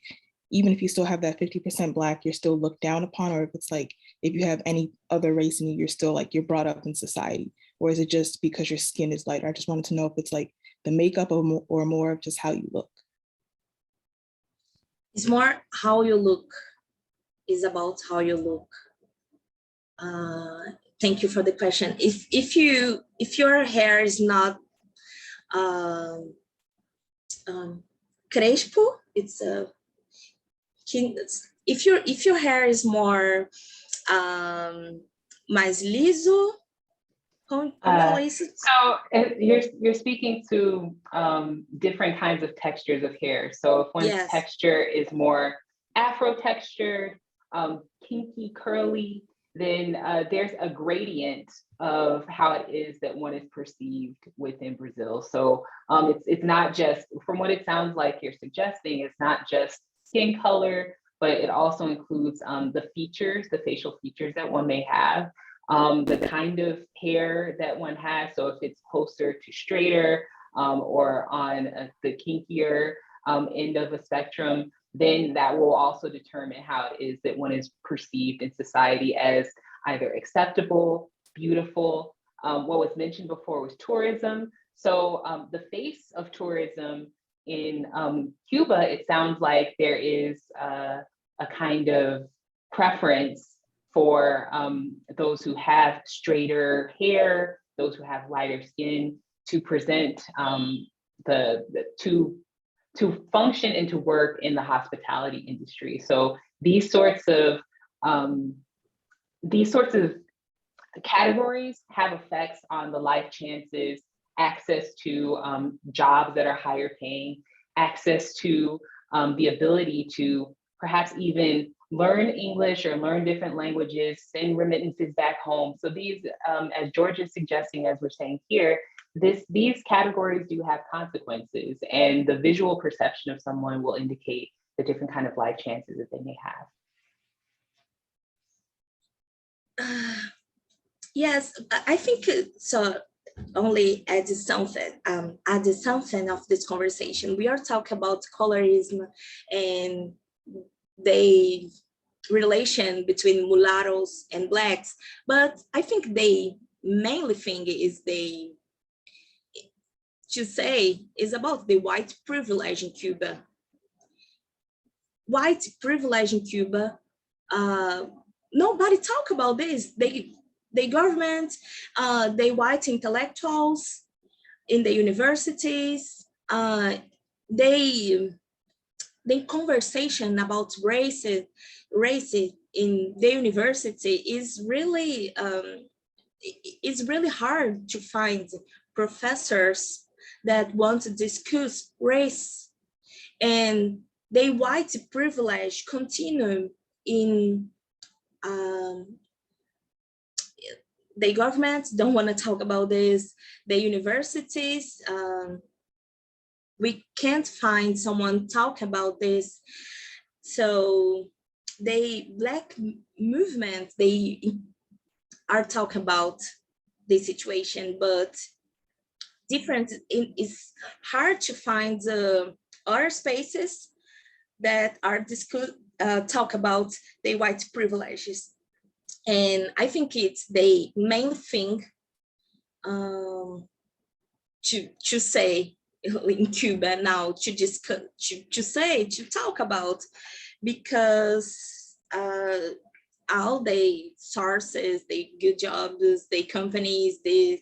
even if you still have that 50% Black, you're still looked down upon, or if it's like, if you have any other race in you, you're still like, you're brought up in society, or is it just because your skin is lighter? I just wanted to know if it's like the makeup or more of just how you look. It's more how you look. Is about how you look. Thank you for the question. If your hair is not crespo, it's if your hair is more mais liso. So you're speaking to different kinds of textures of hair. So if one's texture is more Afro textured, kinky, curly, then there's a gradient of how it is that one is perceived within Brazil. So it's not just, from what it sounds like you're suggesting, it's not just skin color, but it also includes the features, the facial features that one may have, the kind of hair that one has. So if it's closer to straighter or on the kinkier end of a spectrum, then that will also determine how it is that one is perceived in society as either acceptable, beautiful. What was mentioned before was tourism. So the face of tourism in Cuba, it sounds like there is a kind of preference for those who have straighter hair, those who have lighter skin, to present to function and to work in the hospitality industry. So these sorts of categories have effects on the life chances, access to jobs that are higher paying, access to the ability to perhaps even learn English or learn different languages, send remittances back home. So these, as George is suggesting, as we're saying here, these categories do have consequences, and the visual perception of someone will indicate the different kind of life chances that they may have. Yes, I think so. Only add something of this conversation. We are talking about colorism and the relation between mulattoes and blacks, but I think the mainly thing is to say is about the white privilege in Cuba. White privilege in Cuba, nobody talk about this. The government, the white intellectuals in the universities, the conversation about race in the university is really hard to find professors that want to discuss race, and the white privilege continue in the government don't want to talk about this. The universities, we can't find someone talk about this. So the Black movement, they are talking about the situation, but it's hard to find other spaces that are talk about the white privileges. And I think it's the main thing to say in Cuba now, to talk about, because all the sources, the good jobs, the companies, the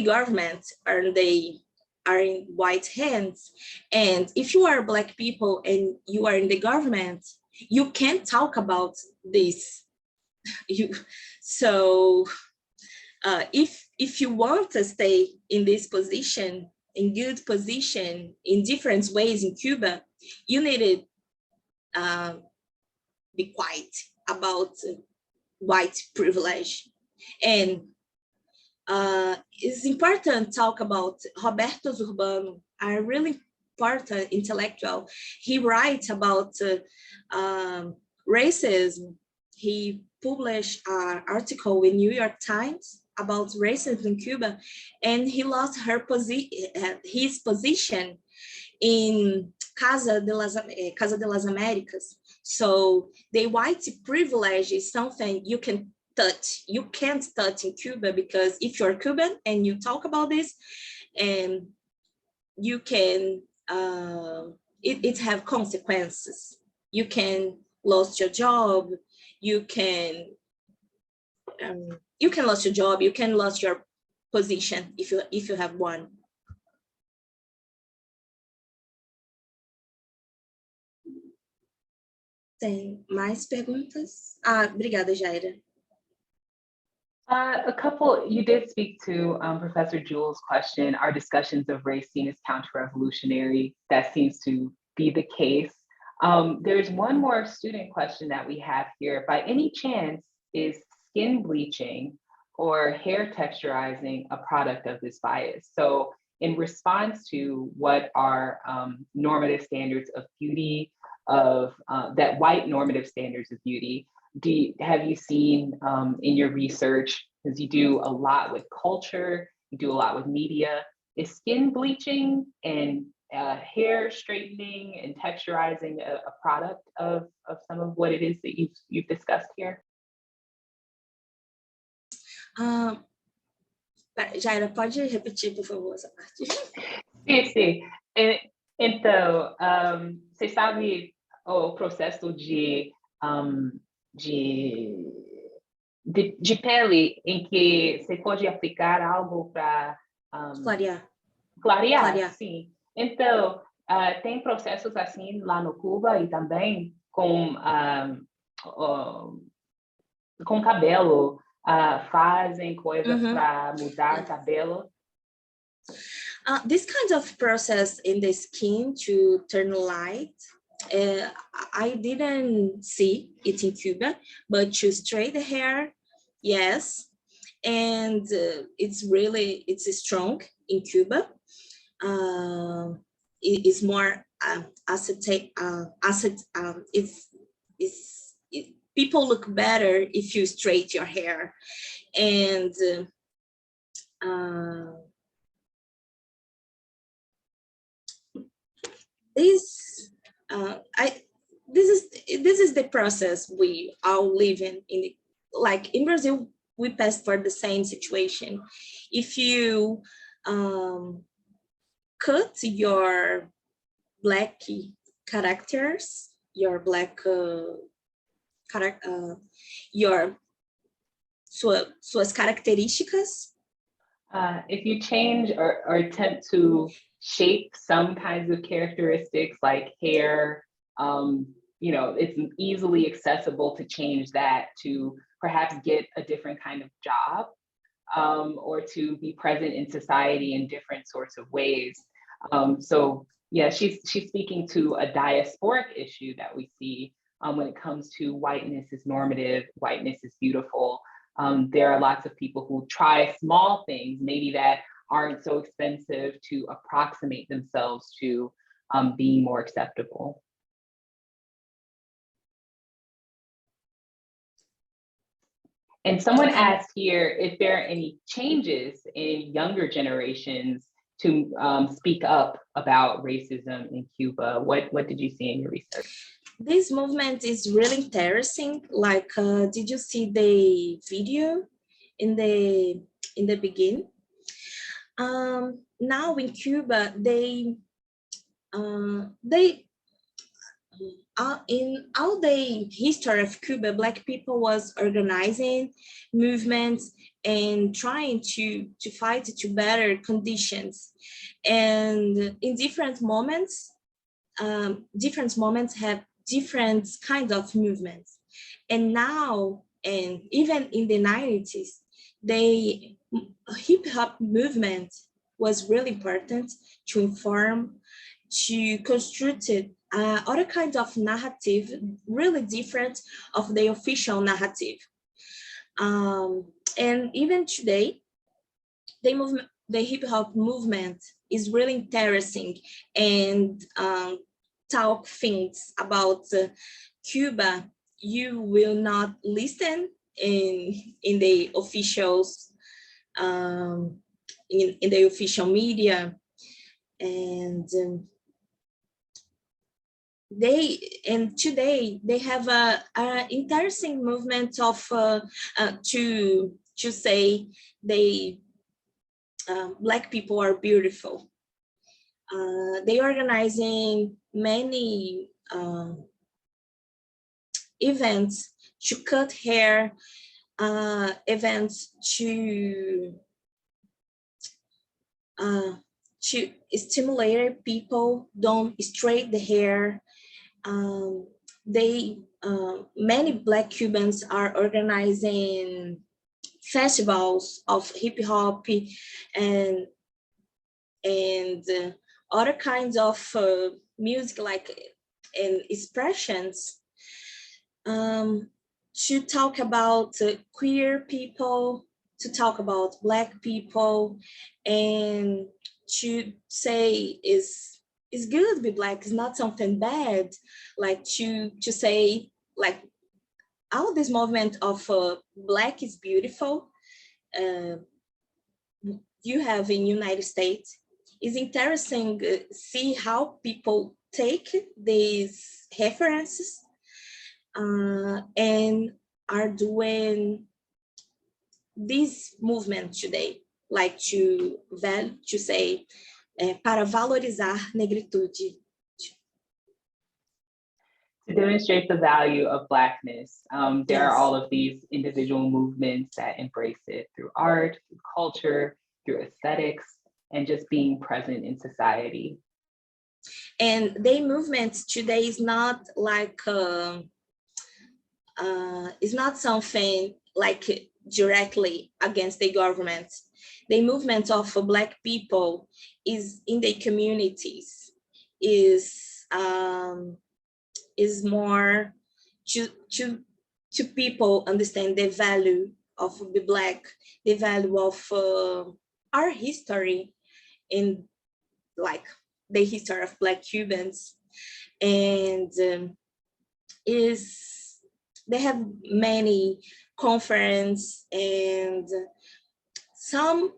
government are in white hands. And if you are Black people and you are in the government, you can't talk about this. So if you want to stay in this position, in good position, in different ways in Cuba, you need to be quiet about white privilege. And it's important to talk about Roberto Zurbano, a really important intellectual. He writes about racism. He published an article in New York Times about racism in Cuba, and he lost his position in Casa de las Americas. So the white privilege is something you can't touch in Cuba, because if you're Cuban and you talk about this, and you can it have consequences. You can lose your job, you can lose your job, you can lose your position if you have one. Tem mais perguntas? Obrigada, Jaira. A couple, you did speak to Professor Jewell's question, are discussions of race seen as counter-revolutionary? That seems to be the case. There's one more student question that we have here. By any chance, is skin bleaching or hair texturizing a product of this bias? So in response to what are normative standards of beauty, of that white normative standards of beauty. Have you seen in your research, because you do a lot with culture, you do a lot with media, is skin bleaching and hair straightening and texturizing a product of some of what it is that you've discussed here? Jaira, pode repetir, por favor, essa parte? Sim, sim. Então, você sabe o processo de pele em que você pode aplicar algo para Clarear. clarear? Sim. Então, tem processos assim lá no Cuba e também com cabelo, fazem coisas para mudar cabelo. This kind of process in the skin to turn light, I didn't see it in Cuba, but to straighten the hair, yes. And it's strong in Cuba. It is more people look better if you straighten your hair. And this is the process we all live in like in Brazil. We passed for the same situation. If you cut your black characters, your black suas características. If you change or attempt to shape some kinds of characteristics like hair, it's easily accessible to change that to perhaps get a different kind of job, or to be present in society in different sorts of ways. So yeah, she's speaking to a diasporic issue that we see when it comes to whiteness is normative, whiteness is beautiful. There are lots of people who try small things, maybe that aren't so expensive, to approximate themselves to being more acceptable. And someone asked here if there are any changes in younger generations to speak up about racism in Cuba. What did you see in your research? This movement is really interesting. Like, did you see the video in the beginning? Now in Cuba, they in all the history of Cuba, Black people was organizing movements and trying to fight to better conditions. And in different moments have different kinds of movements. And now, and even in the 90s, the hip hop movement was really important to inform, to construct other kinds of narrative, really different of the official narrative. And even today, the hip hop movement is really interesting and talk things about Cuba you will not listen in the officials, in the official media. And today they have a interesting movement of to say they Black people are beautiful. They organizing many events to cut hair, events to stimulate people don't straighten the hair. Many Black Cubans are organizing festivals of hip hop and other kinds of music, like and expressions, to talk about queer people, to talk about Black people, and to say is good to be Black, it's not something bad, like to say like all this movement of Black is beautiful you have in United States. It's interesting see how people take these references and are doing this movement today, like to say para valorizar negritude. To demonstrate the value of Blackness, there are all of these individual movements that embrace it through art, through culture, through aesthetics, and just being present in society. And the movement today is not like, it's not something like directly against the government. The movement of Black people is in the communities, is more to people understand the value of the Black, the value of our history in like the history of Black Cubans. And they have many conferences and some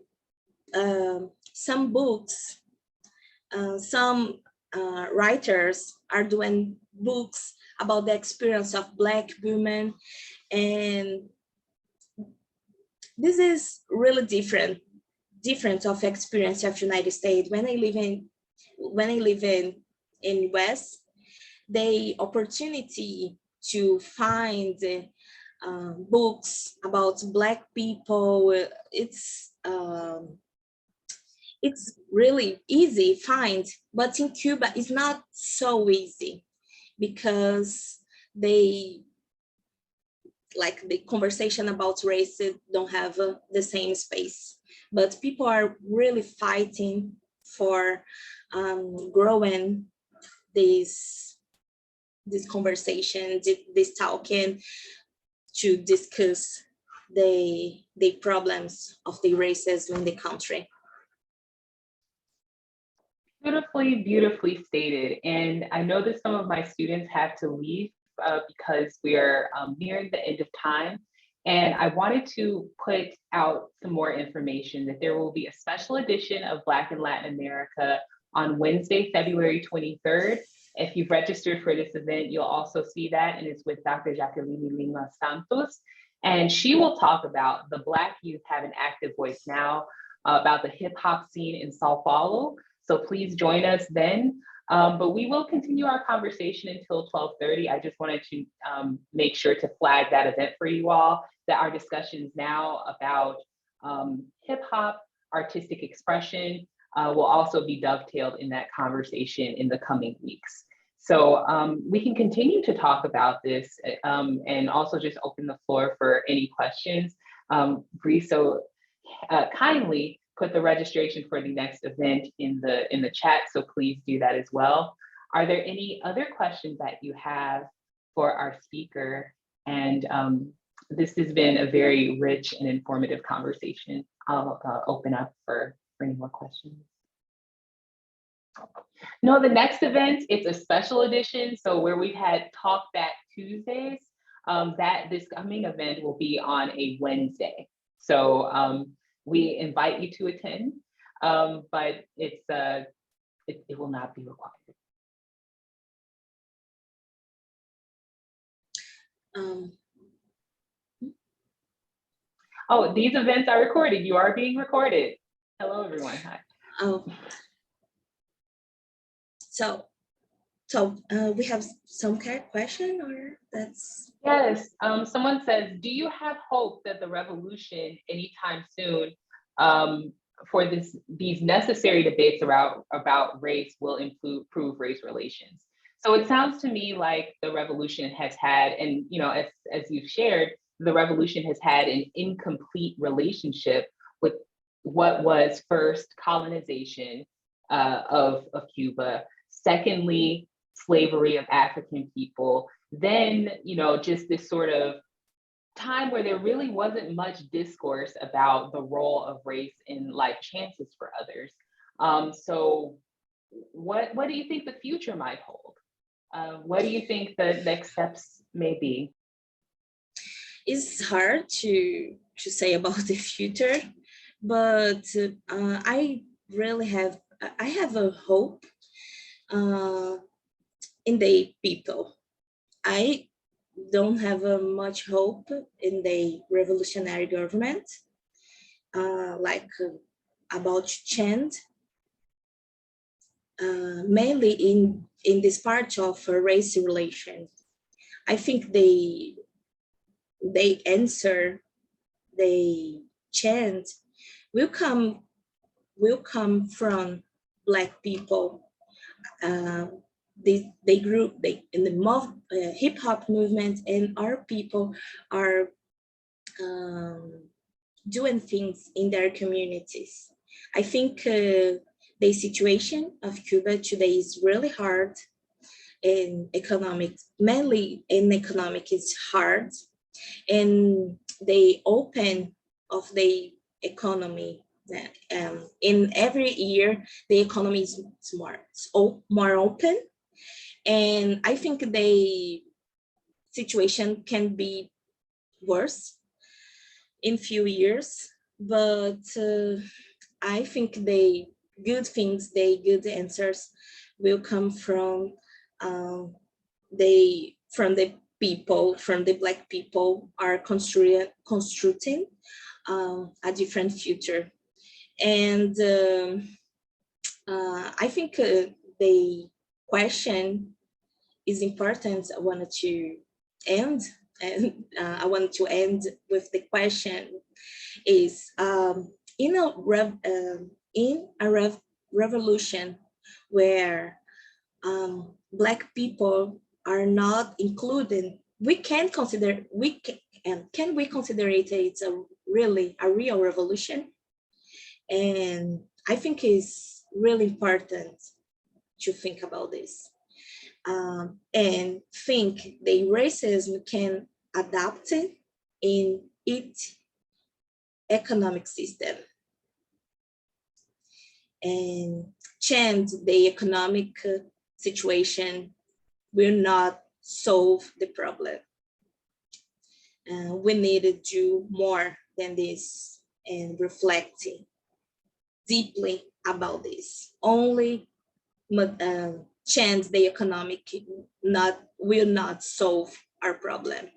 books, some writers are doing books about the experience of Black women, and this is really different of experience of United States. When I live in US, the opportunity to find books about Black people, it's really easy to find, but in Cuba it's not so easy because the conversation about race don't have the same space, but people are really fighting for growing this conversation, this talking to discuss the problems of the racism in the country. Beautifully, beautifully stated. And I know that some of my students have to leave because we are nearing the end of time. And I wanted to put out some more information that there will be a special edition of Black in Latin America on Wednesday, February 23rd. If you've registered for this event, you'll also see that, and it's with Dr. Jacqueline Lima Santos. And she will talk about the Black youth have an active voice now, about the hip hop scene in Sao Paulo. So please join us then. But we will continue our conversation until 12:30. I just wanted to make sure to flag that event for you all, that our discussions now about hip hop, artistic expression will also be dovetailed in that conversation in the coming weeks. So we can continue to talk about this and also just open the floor for any questions. Bree so kindly put the registration for the next event in the chat, so please do that as well. Are there any other questions that you have for our speaker? And this has been a very rich and informative conversation. I'll open up for any more questions. No, the next event, it's a special edition. So where we've had Talkback Tuesdays, this coming event will be on a Wednesday. So we invite you to attend, but it will not be required. Oh, these events are recorded. You are being recorded. Hello, everyone. Hi. Oh. So we have some kind of question, or that's? Yes, someone says, do you have hope that the revolution anytime soon for these necessary debates about race will improve race relations? So it sounds to me like the revolution has had, and as you've shared, the revolution has had an incomplete relationship with what was first colonization of Cuba, secondly, slavery of African people, then, just this sort of time where there really wasn't much discourse about the role of race in life chances for others. So what do you think the future might hold? What do you think the next steps may be? It's hard to say about the future, but I really have a hope in the people. I don't have much hope in the revolutionary government, about change, mainly in this part of race relations. I think they answer the change will come from Black people. They grew in the hip hop movement, and our people are doing things in their communities. I think the situation of Cuba today is really hard. In economics, mainly in economic, it's hard, and the open of the economy. In every year, the economy is more open, and I think the situation can be worse in few years. But I think the good things, the good answers, will come from the people, from the Black people, are constructing a different future. And I think the question is important. I wanted to end, and I wanted to end with the question: is in a revolution where Black people are not included, can we consider it's a real revolution? And I think it's really important to think about this, and think the racism can adapt in its economic system and change the economic situation will not solve the problem. We need to do more than this and reflecting deeply about this. Only change the economic will not solve our problem.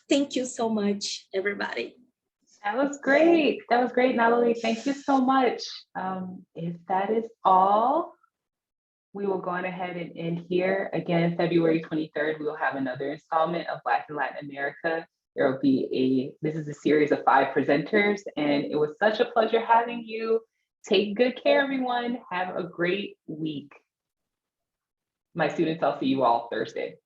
Thank you so much, everybody. That was great. That was great, Natalie. Thank you so much. If that is all, we will go on ahead and end here. Again, February 23rd, we will have another installment of Black in Latin America. There will be this is a series of 5 presenters, and it was such a pleasure having you. Take good care, everyone. Have a great week. My students, I'll see you all Thursday.